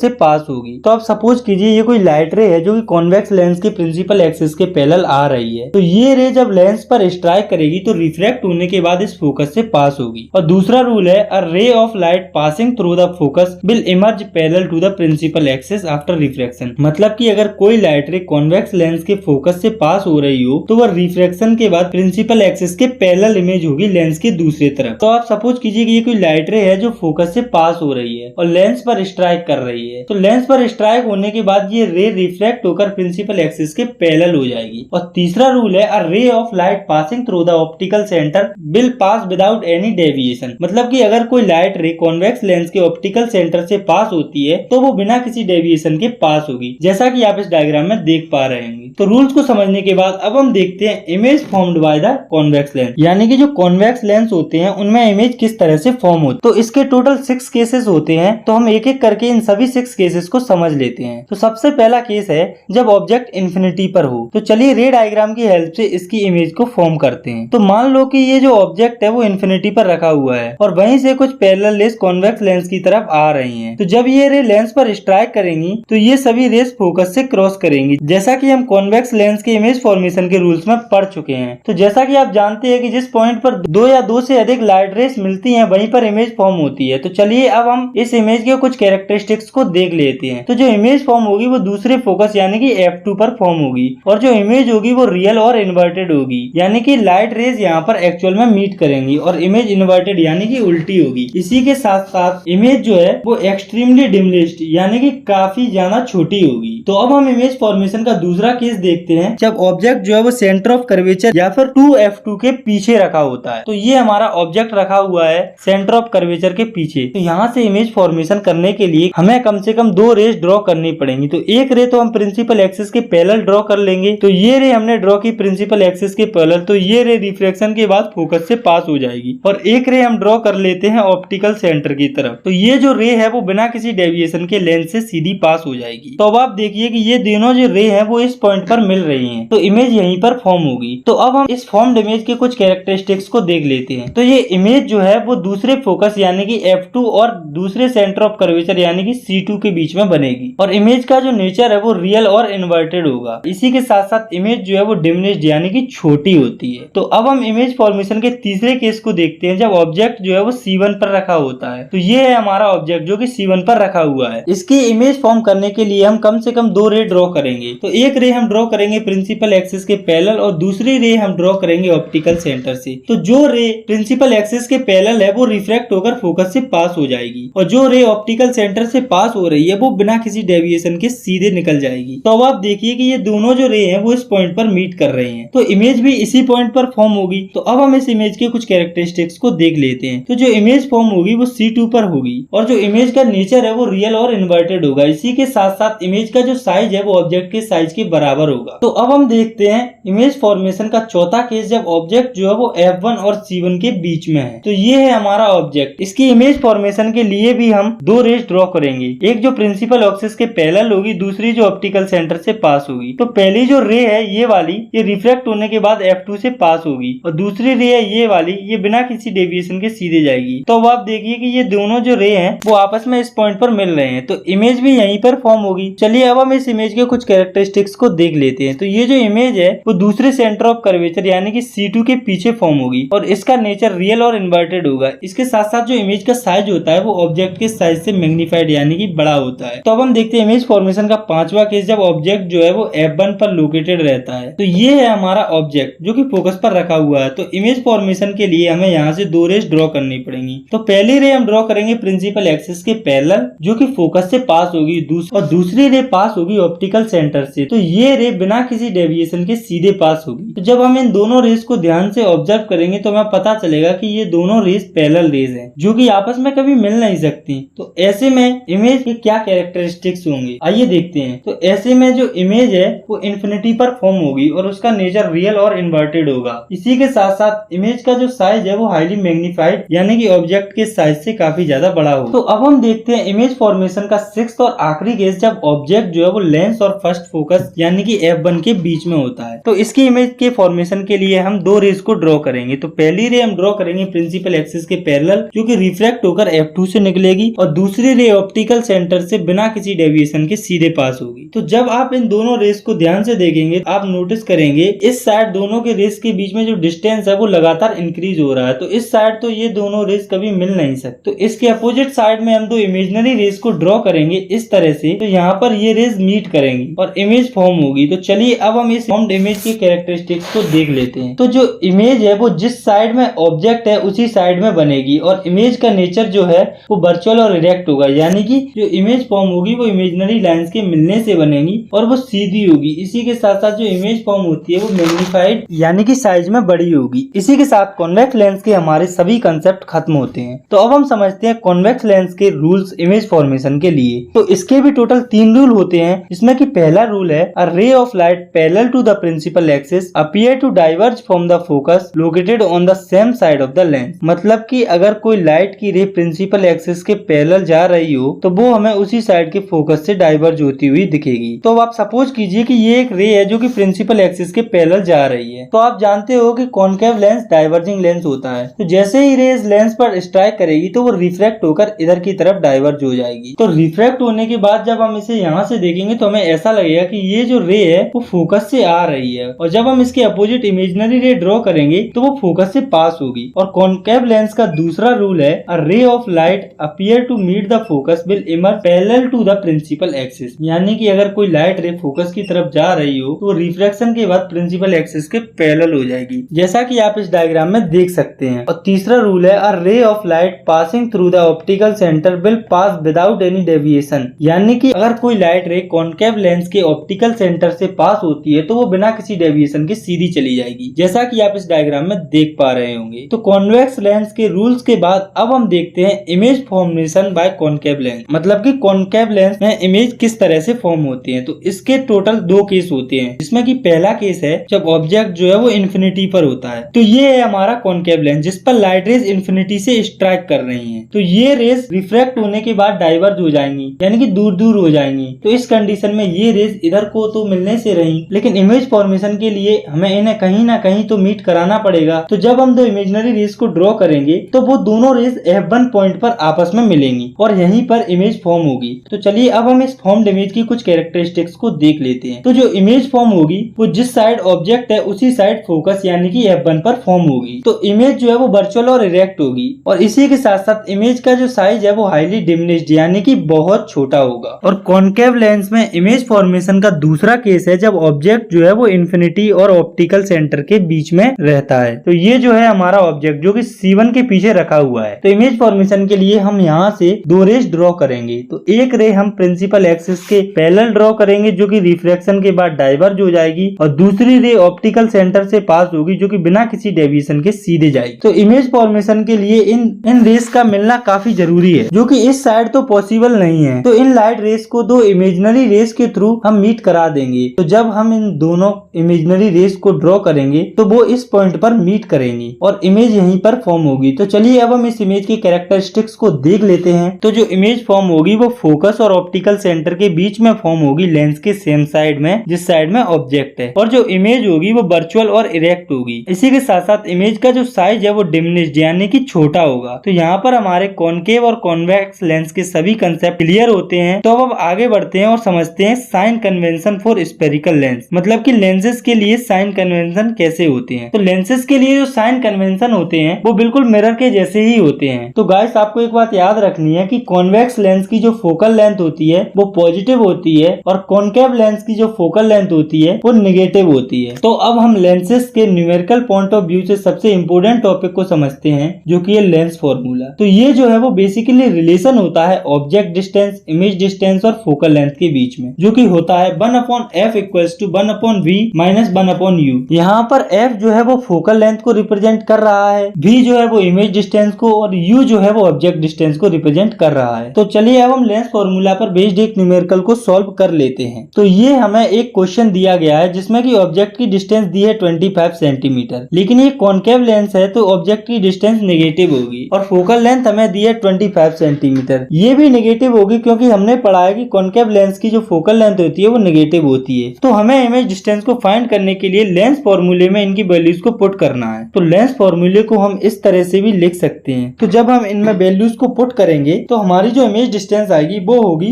से पास होगी। तो आप सपोज कीजिए ये कोई लाइट रे है जो कि कॉन्वेक्स लेंस के प्रिंसिपल एक्सिस के पैरेलल आ रही है। तो ये रे जब लेंस पर स्ट्राइक करेगी तो रिफ्रैक्ट होने के बाद इस फोकस से पास होगी। और दूसरा रूल है a ray of light passing through the focus will emerge parallel to the principal axis after refraction. मतलब कि अगर कोई लाइट रे कॉन्वेक्स लेंस के फोकस से पास हो रही हो तो वह रिफ्रैक्शन के बाद प्रिंसिपल एक्सिस के पैरेलल इमेज होगी लेंस के दूसरी तरफ। तो आप सपोज कीजिए कि ये कोई लाइट रे है जो फोकस से पास हो हो रही है और लेंस पर स्ट्राइक कर रही है। तो लेंस पर स्ट्राइक होने के बाद ये रे रिफ्लेक्ट होकर प्रिंसिपल एक्सिस के पैरेलल हो जाएगी। और तीसरा रूल है, a ray of light passing through the optical centre will pass without any deviation. मतलब कि अगर कोई लाइट रे कॉन्वेक्स लेंस के ऑप्टिकल सेंटर से पास होती है तो वो बिना किसी डेविएशन के पास होगी, जैसा कि आप इस डायग्राम में देख पा रहे हैं। तो रूल्स को समझने के बाद अब हम देखते हैं image formed by the convex lens, यानी कि जो कॉन्वेक्स लेंस होते हैं उनमें इमेज किस तरह से फॉर्म होती है। तो इसके टोटल 6 केसेस होते हैं, तो हम एक एक करके इन सभी 6 केसेस को समझ लेते हैं। तो सबसे पहला केस है जब ऑब्जेक्ट इन्फिनिटी पर हो। तो चलिए रे डायग्राम की हेल्प से इसकी इमेज को फॉर्म करते हैं। तो मान लो कि ये जो ऑब्जेक्ट है वो इन्फिनिटी पर रखा हुआ है और वहीं से कुछ पैरेलल रेस कॉन्वेक्स लेंस की तरफ आ रही हैं। तो जब ये रे लेंस पर स्ट्राइक करेंगी तो ये सभी रेस फोकस से क्रॉस करेंगी, जैसा कि हम कॉन्वेक्स लेंस के इमेज फॉर्मेशन के रूल्स में पढ़ चुके हैं। तो जैसा कि आप जानते हैं कि जिस पॉइंट पर 2 या 2 से अधिक लाइट रेस मिलती हैं वहीं पर इमेज फॉर्म होती है। तो चलिए अब हम इस इमेज के कुछ कैरेक्टरिस्टिक्स को देख लेते हैं। तो जो इमेज फॉर्म होगी वो दूसरे फोकस यानी कि f2 पर फॉर्म होगी और जो इमेज होगी वो रियल और इन्वर्टेड होगी, यानी कि लाइट रेज यहाँ पर एक्चुअल में मीट करेंगी और इमेज इन्वर्टेड यानी कि उल्टी होगी। इसी के साथ साथ इमेज जो है वो एक्सट्रीमली डिमलिश्ड यानी कि काफी ज्यादा छोटी होगी। तो अब हम इमेज फॉर्मेशन का दूसरा केस देखते हैं जब ऑब्जेक्ट जो है वो सेंटर ऑफ कर्वेचर या फिर 2f2 के पीछे रखा होता है। तो ये हमारा ऑब्जेक्ट रखा हुआ है सेंटर ऑफ कर्वेचर के पीछे। तो यहाँ से इमेज फॉर्मेशन करने के लिए हमें कम से कम 2 रेस ड्रॉ करनी पड़ेंगी। तो एक रे तो हम प्रिंसिपल एक्सिस के पैरेलल ड्रॉ कर लेंगे। तो ये रे हमने ड्रॉ की प्रिंसिपल एक्सिस के पैरेलल, तो ये रे रिफ्लेक्शन के बाद फोकस से पास हो जाएगी। और एक रे हम ड्रॉ कर लेते हैं ऑप्टिकल सेंटर की तरफ। तो ये जो रे है वो बिना किसी डेविएशन के लेंस से सीधी पास हो जाएगी। तो अब आप देखिए कि ये दोनों जो रे है वो इस पॉइंट पर मिल रही हैं, तो इमेज यहीं पर फॉर्म होगी। तो अब हम इस फॉर्म्ड इमेज के कुछ कैरेक्टरिस्टिक्स को देख लेते हैं। तो ये इमेज जो है वो दूसरे फोकस यानी कि f2 और दूसरे सेंटर ऑफ कर्वेचर यानी कि c2 के बीच में बनेगी और इमेज का जो नेचर है वो रियल और इन्वर्टेड होगा। इसी के साथ साथ इमेज जो है वो डिमिनिश्ड यानी कि छोटी होती है। तो अब हम इमेज फॉर्मेशन के तीसरे केस को देखते हैं जब ऑब्जेक्ट जो है वो c1 पर रखा होता है। तो ये है हमारा ऑब्जेक्ट जो कि c1 पर रखा हुआ है। इसकी इमेज फॉर्म करने के लिए हम कम से कम 2 रे ड्रॉ करेंगे। तो एक रे हम ड्रॉ करेंगे प्रिंसिपल एक्सिस के पैरेलल और दूसरी रे हम ड्रॉ करेंगे ऑप्टिकल सेंटर से। तो जो रे प्रिंसिपल एक्सिस के पैरेलल है वो रिफ्लेक्ट होकर फोकस से पास हो जाएगी और जो रे ऑप्टिकल सेंटर से पास हो रही है वो बिना किसी डेविएशन के सीधे निकल जाएगी। तो अब आप देखिए कि ये दोनों जो रे हैं वो इस पॉइंट पर मीट कर रहे हैं, तो इमेज भी इसी पॉइंट पर फॉर्म होगी। तो अब हम इस इमेज के कुछ कैरेक्टरिस्टिक्स को देख लेते हैं। तो जो इमेज फॉर्म होगी वो c2 पर होगी और जो इमेज का नेचर है वो रियल और इन्वर्टेड होगा। इसी के साथ साथ इमेज का जो साइज है वो ऑब्जेक्ट के साइज के बराबर होगा। तो अब हम देखते हैं इमेज फॉर्मेशन का चौथा केस जब ऑब्जेक्ट जो है वो f1 और c1 के बीच में है। तो ये है हमारा ऑब्जेक्ट। इसकी इमेज फॉर्मेशन के लिए भी हम 2 रेस ड्रॉ करेंगे, एक जो प्रिंसिपल एक्सिस के पैरेलल होगी, दूसरी जो ऑप्टिकल सेंटर से पास होगी। तो पहली जो रे है ये वाली, ये रिफ्लेक्ट होने के बाद f2 से पास होगी और दूसरी रे है ये वाली, ये बिना किसी डेविएशन के सीधे जाएगी। तो अब आप देखिए कि ये दोनों जो रे हैं वो आपस में इस पॉइंट पर मिल रहे हैं, तो इमेज भी यहीं पर फॉर्म होगी। चलिए अब हम इस इमेज के कुछ कैरेक्टरिस्टिक्स को देख लेते हैं। तो ये जो इमेज है वो दूसरे सेंटर ऑफ कर्वेचर यानी कि c2 के पीछे फॉर्म होगी और इसका नेचर रियल और इन्वर्टेड होगा। इसके साथ साथ जो इमेज का साइज होता है वो ऑब्जेक्ट के साइज से मैग्नीफाइड यानी कि बड़ा होता है। तो अब हम देखते हैं इमेज फॉर्मेशन का पांचवा केस जब ऑब्जेक्ट जो है वो f1 पर लोकेटेड रहता है। तो ये है हमारा ऑब्जेक्ट जो कि फोकस पर रखा हुआ है। तो इमेज फॉर्मेशन के लिए हमें यहाँ से 2 रेस ड्रॉ करनी पड़ेंगी। तो पहली रे हम ड्रॉ करेंगे प्रिंसिपल एक्सिस के पैरेलल जो कि फोकस से पास होगी और दूसरी रे पास होगी ऑप्टिकल सेंटर से। तो ये रे बिना किसी डेविएशन के सीधे पास होगी। तो जब हम इन दोनों रेस को ध्यान से ऑब्जर्व करेंगे तो हमें पता चलेगा कि ये दोनों रेस पैरेलल रेस हैं जो कि आपस में कभी मिल नहीं सकती। तो ऐसे में इमेज के क्या कैरेक्टरिस्टिक्स होंगे आइए देखते हैं। तो ऐसे में जो इमेज है वो इन्फिनिटी पर फॉर्म होगी और उसका नेचर रियल और इन्वर्टेड होगा। इसी के साथ साथ इमेज का जो साइज है वो हाईली मैग्नीफाइड यानी कि ऑब्जेक्ट के साइज से काफी ज्यादा बड़ा होगा। तो अब हम देखते हैं इमेज फॉर्मेशन का 6th और आखिरी केस जब ऑब्जेक्ट जो है वो लेंस और फर्स्ट फोकस यानी कि f1 के बीच में होता है। तो इसकी इमेज के फॉर्मेशन के लिए हम 2 रेस को ड्रॉ करेंगे। तो पहली रे हम ड्रॉ करेंगे प्रिंसिपल एक्सिस के पैरेलल जो कि रिफ्लेक्ट होकर f2 से निकलेगी और दूसरी रे ऑप्टिकल सेंटर से बिना किसी डेविएशन के सीधे पास होगी। तो जब आप इन दोनों रेस को ध्यान से देखेंगे आप नोटिस करेंगे इस साइड दोनों के रेस के बीच में जो डिस्टेंस है वो लगातार इंक्रीज हो रहा है। तो इस साइड तो ये दोनों रेस कभी मिल नहीं सकते। तो इसके अपोजिट साइड में हम 2 इमेजिनरी रेस को ड्रॉ करेंगे इस तरह से। तो यहाँ पर ये रेज मीट करेंगी और इमेज फॉर्म होगी। तो चलिए अब हम इस फॉर्म्ड इमेज के कैरेक्टरिस्टिक्स को देख लेते हैं। तो जो इमेज है वो जिस साइड में ऑब्जेक्ट है उसी साइड में बनेगी और इमेज का नेचर जो है वो वर्चुअल और इरेक्ट होगा, यानी कि जो इमेज फॉर्म होगी वो इमेजिनरी लाइंस के मिलने से बनेगी और वो सीधी होगी। इसी के साथ साथ जो इमेज फॉर्म होती है वो मैग्नीफाइड यानी कि साइज में बड़ी होगी। इसी के साथ कॉन्वेक्स लेंस के हमारे सभी कंसेप्ट खत्म होते हैं। तो अब हम समझते हैं कॉन्वेक्स लेंस के रूल्स इमेज फॉर्मेशन के लिए। तो इसके भी टोटल 3 रूल होते हैं, जिसमें कि पहला रूल है a ray of light parallel to the principal axis appear to diverge from the focus located on the same side of the lens. मतलब कि अगर कोई लाइट की रे प्रिंसिपल एक्सिस के पैरेलल जा रही हो तो वो हमें उसी साइड के फोकस से डाइवर्ज होती हुई दिखेगी। तो अब आप सपोज कीजिए कि ये एक रे है जो कि प्रिंसिपल एक्सिस के पैरेलल जा रही है। तो आप जानते हो कि कॉनकेव लेंस डाइवर्जिंग लेंस होता है। तो जैसे ही रे इस लेंस पर स्ट्राइक करेगी तो वो रिफ्रैक्ट होकर इधर की तरफ डाइवर्ज हो जाएगी। तो रिफ्रैक्ट होने के बाद जब हम इसे यहाँ से देखेंगे तो हमें ऐसा लगेगा कि ये जो रे है वो फोकस से आ रही है, और जब हम इसके अपोजिट इमेजिनरी रे ड्रॉ करेंगे तो वो फोकस से पास होगी। और कॉनकेव लेंस का दूसरा रूल है a ray of light appear to meet the focus will emerge parallel to the principal axis. यानी कि अगर कोई लाइट रे फोकस की तरफ जा रही हो तो रिफ्रैक्शन के बाद प्रिंसिपल एक्सिस के पैरेलल हो जाएगी, जैसा कि आप इस डायग्राम में देख सकते हैं। और तीसरा रूल है a ray of light passing through the optical centre will pass without any deviation. यानी कि अगर कोई लाइट रे कॉनकेव लेंस के ऑप्टिकल सेंटर से पास होती है तो वो बिना किसी डेविएशन के सीधी चली जाएगी, जैसा कि आप इस डायग्राम में देख पा रहे होंगे। तो कॉन्वेक्स लेंस के रूल्स के बाद अब हम देखते हैं image formation by concave lens. मतलब कि कॉनकेव लेंस में इमेज किस तरह से फॉर्म होती है। तो इसके टोटल 2 केस होते हैं, जिसमें कि पहला केस है जब ऑब्जेक्ट जो है वो इन्फिनिटी पर होता है। तो ये है हमारा कॉनकेव लेंस जिस पर लाइट रेज इन्फिनिटी से स्ट्राइक कर रही हैं। तो ये रेज रिफ्रैक्ट होने के बाद डाइवर्ज हो जाएंगी, यानी कि दूर दूर हो जाएंगी। तो इस कंडीशन में ये रेज इधर को तो मिलने से रही, लेकिन इमेज फॉर्मेशन के लिए हमें इन्हें कहीं ना कहीं तो मीट कराना पड़ेगा। तो जब हम 2 इमेजिनरी रेज को ड्रॉ करेंगे तो वो दोनों रेज F1 पॉइंट पर आपस में मिलेंगी और यहीं पर इमेज फॉर्म होगी। तो चलिए अब हम इस फॉर्म्ड इमेज की कुछ कैरेक्टरिस्टिक्स को देख लेते हैं। तो जो इमेज फॉर्म होगी वो जिस साइड ऑब्जेक्ट है उसी साइड फोकस यानी कि F1 पर फॉर्म होगी। तो इमेज जो है वो वर्चुअल और इरेक्ट होगी, और इसी के साथ साथ इमेज का जो साइज है वो हाईली डिमिनिश्ड यानी कि बहुत छोटा होगा। और कॉनकेव लेंस में इमेज फॉर्मेशन का दूसरा केस है जब ऑब्जेक्ट जो है वो इन्फिनिटी और ऑप्टिकल सेंटर के बीच में रहता है। तो ये जो है हमारा ऑब्जेक्ट जो कि C1 के पीछे रखा हुआ है। तो इमेज फॉर्मेशन के लिए हम यहाँ से 2 रेज ड्रॉ करेंगे। तो एक रे हम प्रिंसिपल एक्सिस के पैरेलल ड्रॉ करेंगे जो कि रिफ्रैक्शन के बाद डाइवर्ज हो जाएगी, और दूसरी रे ऑप्टिकल सेंटर से पास होगी जो कि बिना किसी डेविएशन के सीधे जाएगी। तो इमेज फॉर्मेशन के लिए इन रेस का मिलना काफी जरूरी है, जो कि इस साइड तो पॉसिबल नहीं है। तो इन लाइट रेस को 2 इमेजिनरी रेस के थ्रू हम मीट करा देंगे। तो जब हम इन दोनों इमेजिनरी रेस को ड्रॉ करेंगे तो वो इस पॉइंट पर मीट करेंगी और इमेज यहीं पर फॉर्म होगी। तो चलिए अब हम इस इमेज की कैरेक्टरिस्टिक्स को देख लेते हैं। तो जो इमेज फॉर्म होगी वो फोकस और ऑप्टिकल सेंटर के बीच में फॉर्म होगी, लेंस के सेम साइड में जिस साइड में ऑब्जेक्ट है। और जो इमेज होगी वो वर्चुअल और इरेक्ट होगी। इसी के साथ साथ इमेज का जो साइज है वो डिमिनिश्ड यानी कि छोटा होगा। तो यहाँ पर हमारे कॉनकेव और कॉन्वेक्स लेंस के सभी कंसेप्ट क्लियर होते हैं। तो अब आगे बढ़ते हैं और समझते हैं sign convention for spherical lens, मतलब कि लेंसेज के लिए साइन कन्वेंशन कैसे होते हैं। तो लेंसेज के लिए जो साइन कन्वेंशन होते हैं वो बिल्कुल मिरर के जैसे ही होते हैं। तो गाइस आपको एक बात याद रखनी है कि कॉन्वेक्स लेंस की जो फोकल लेंथ होती है वो पॉजिटिव होती है, और कॉनकेव लेंस की जो फोकल लेंथ होती है वो नेगेटिव होती है। तो अब हम लेंसेज के न्यूमेरिकल पॉइंट ऑफ व्यू से सबसे इंपोर्टेंट टॉपिक को समझते हैं, जो कि है लेंस फॉर्मूला। तो ये जो है वो बेसिकली रिलेशन होता है ऑब्जेक्ट डिस्टेंस, इमेज डिस्टेंस और फोकल लेंथ के बीच में, जो कि होता है 1/f = 1/v - 1/u। यहाँ पर f जो है वो फोकल लेंथ को रिप्रेजेंट कर रहा है, v जो है वो इमेज डिस्टेंस को, और u जो है वो ऑब्जेक्ट डिस्टेंस को रिप्रेजेंट कर रहा है। तो चलिए अब हम लेंस फॉर्मूला पर बेस्ड एक न्यूमेरिकल को सॉल्व कर लेते हैं। तो ये हमें एक क्वेश्चन दिया गया है जिसमें कि ऑब्जेक्ट की डिस्टेंस दी है 25 सेंटीमीटर, लेकिन ये कॉनकेव लेंस है तो ऑब्जेक्ट की डिस्टेंस नेगेटिव होगी, और फोकल लेंथ हमें दी है 25 सेंटीमीटर। ये भी नेगेटिव होगी क्योंकि हमने पढ़ा है कि कॉनकेव लेंस की जो फोकल लेंथ होती है वो नेगेटिव होती है। तो हमें इमेज डिस्टेंस को फाइंड करने के लिए लेंस फॉर्मूले में इनकी वैल्यूज को पुट करना है। तो लेंस फॉर्मूले को हम इस तरह से भी लिख सकते हैं। तो जब हम इनमें वैल्यूज को पुट करेंगे तो हमारी जो इमेज डिस्टेंस आएगी वो होगी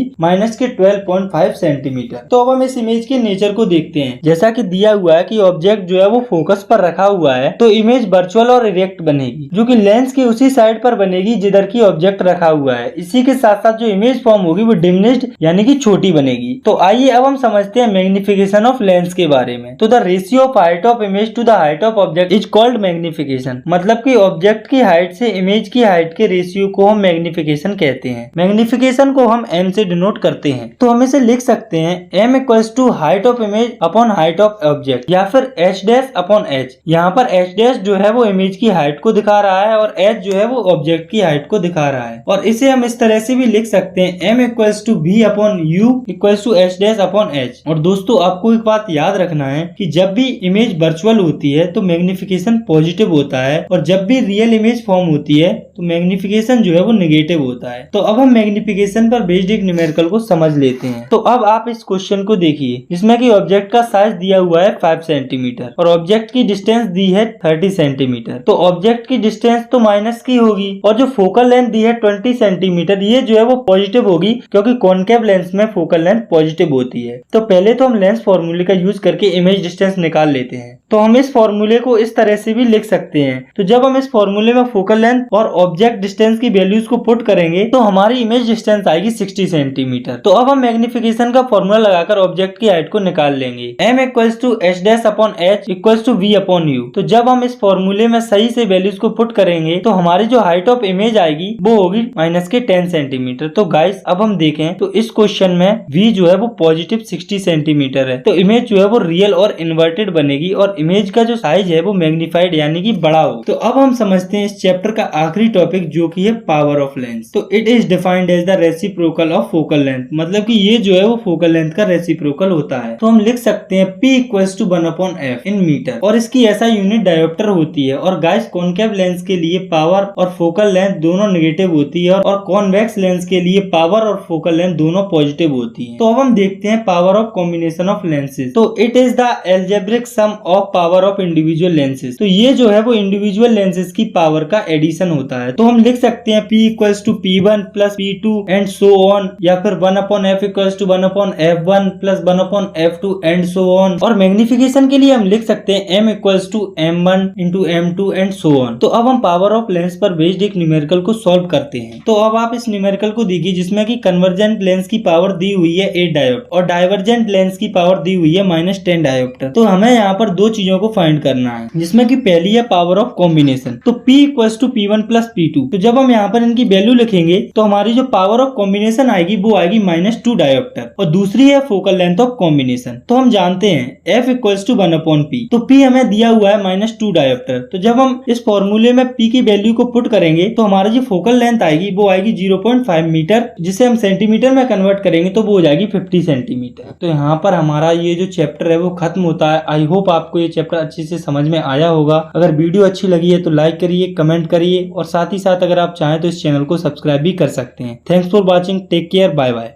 -12.5 सेंटीमीटर। तो अब हम इस इमेज के नेचर को देखते हैं। जैसा कि दिया हुआ है कि ऑब्जेक्ट जो है वो फोकस पर रखा हुआ है, तो इमेज वर्चुअल और इरेक्ट बनेगी, जो कि लेंस की उसी साइड पर बनेगी जिधर की ऑब्जेक्ट रखा हुआ है। इसी के साथ साथ जो इमेज फॉर्म होगी वो डिमिनिश्ड यानी कि छोटी छोटी बनेगी। तो आइए अब हम समझते हैं मैग्निफिकेशन ऑफ लेंस के बारे में। तो the ratio of height of image to the height of object is called magnification. मतलब कि ऑब्जेक्ट की हाइट से इमेज की हाइट के रेशियो को हम मैग्निफिकेशन कहते हैं। मैग्निफिकेशन को हम m से डिनोट करते हैं। तो हम इसे लिख सकते हैं m equals to height of image upon height of object, या फिर h डैश अपॉन h। यहाँ पर h डैश जो है वो इमेज की हाइट को दिखा रहा है और h जो है वो ऑब्जेक्ट की हाइट को दिखा रहा है। और इसे हम इस तरह से भी लिख सकते हैं m equals to v upon u equals to h dash upon h। और दोस्तों आपको एक बात याद रखना है कि जब भी इमेज वर्चुअल होती है तो मैग्निफिकेशन पॉजिटिव होता है, और जब भी रियल इमेज फॉर्म होती है तो मैग्निफिकेशन जो है वो नेगेटिव होता है। तो अब हम मैग्निफिकेशन पर बेस्ड एक न्यूमेरिकल को समझ लेते हैं। तो अब आप इस क्वेश्चन को देखिए, जिसमें कि ऑब्जेक्ट का साइज दिया हुआ है 5 सेंटीमीटर और ऑब्जेक्ट की डिस्टेंस दी है 30 सेंटीमीटर। तो ऑब्जेक्ट की डिस्टेंस तो माइनस की होगी, और जो फोकल लेंथ दी है 20 सेंटीमीटर, ये जो है वो पॉजिटिव होगी, क्योंकि कॉनकेव लेंस में फोकल लेंथ पॉजिटिव होती है। तो पहले तो हम लेंस फॉर्मूले का यूज करके इमेज डिस्टेंस निकाल लेते हैं। तो हम इस फॉर्मूले को इस तरह से भी लिख सकते हैं। तो जब हम इस फॉर्मूले में फोकल लेंथ और ऑब्जेक्ट डिस्टेंस की वैल्यूज को पुट करेंगे तो हमारी इमेज डिस्टेंस आएगी 60 सेंटीमीटर। तो अब हम मैग्निफिकेशन का फॉर्मूला लगाकर ऑब्जेक्ट की हाइट को निकाल लेंगे। m equals to h dash upon h equals to v upon u। तो जब हम इस फॉर्मूले में सही से वैल्यूज को पुट करेंगे तो हमारी जो हाइट ऑफ इमेज आएगी वो होगी माइनस के 10 सेंटीमीटर। तो गाइस अब हम देखें तो इस क्वेश्चन में v जो है वो पॉजिटिव 60 सेंटीमीटर है, तो इमेज जो है वो रियल और इन्वर्टेड बनेगी और इमेज का जो साइज है वो मैग्नीफाइड यानी कि बड़ा हो। तो अब हम समझते हैं इस चैप्टर का आखिरी टॉपिक जो कि है पावर ऑफ लेंस। तो it is defined as the reciprocal of focal length. मतलब कि ये जो है वो फोकल लेंथ का रेसिप्रोकल होता है। तो हम लिख सकते हैं p equals to 1/f in metre, और इसकी ऐसा यूनिट डायोप्टर होती है। और गाइस कॉनकेव लेंस के लिए पावर और फोकल लेंथ दोनों नेगेटिव होती है, और कॉन्वेक्स लेंस के लिए पावर और फोकल लेंथ दोनों पॉजिटिव होती है। तो अब हम देखते हैं power of combination of lenses. तो it is the algebraic sum of power of individual lenses. तो ये जो है वो इंडिविजुअल लेंसेज की पावर का एडिशन होता है। तो हम लिख सकते हैं p equals to p1 plus p2 and so on, या फिर 1/f equals to 1/f1 plus 1/f2 and so on. और मैग्निफिकेशन के लिए हम लिख सकते हैं m equals to m1 into m2 and so on. तो अब हम पावर ऑफ लेंस पर बेस्ड एक न्यूमेरिकल को सॉल्व करते हैं। तो अब आप इस न्यूमेरिकल को देखिए, जिसमें कि कन्वर्जेंट लेंस की पावर दी हुई है 8 डायोप्टर और डाइवर्जेंट लेंस की पावर दी हुई है -10 डायोप्टर। तो हमें यहाँ पर दो चीजों को फाइंड करना है, जिसमें कि पहली है पावर ऑफ कॉम्बिनेशन। तो p equals to p1 plus p2। तो जब हम यहाँ पर इनकी वैल्यू लिखेंगे तो हमारी जो पावर ऑफ कॉम्बिनेशन आएगी वो आएगी -2 डायोप्टर, और दूसरी है फोकल लेंथ ऑफ कॉम्बिनेशन। तो हम जानते हैं f इक्वल्स टू 1/p। तो p हमें दिया हुआ है -2 डायोप्टर। तो जब हम इस फॉर्मूले में p की वैल्यू को पुट करेंगे तो हमारी जो फोकल लेंथ आएगी वो आएगी 0.5 मीटर, जिसे हम सेंटीमीटर में कन्वर्ट करेंगे तो वो हो जाएगी 50 सेंटीमीटर। तो यहाँ पर हमारा ये जो चैप्टर है वो खत्म होता है। आई होप आपको ये चैप्टर अच्छे से समझ में आया होगा। अगर वीडियो अच्छी लगी है तो लाइक करिए, कमेंट करिए, और साथ ही साथ अगर आप चाहें तो इस चैनल को सब्सक्राइब भी कर सकते हैं। Thanks for watching, take care, bye bye.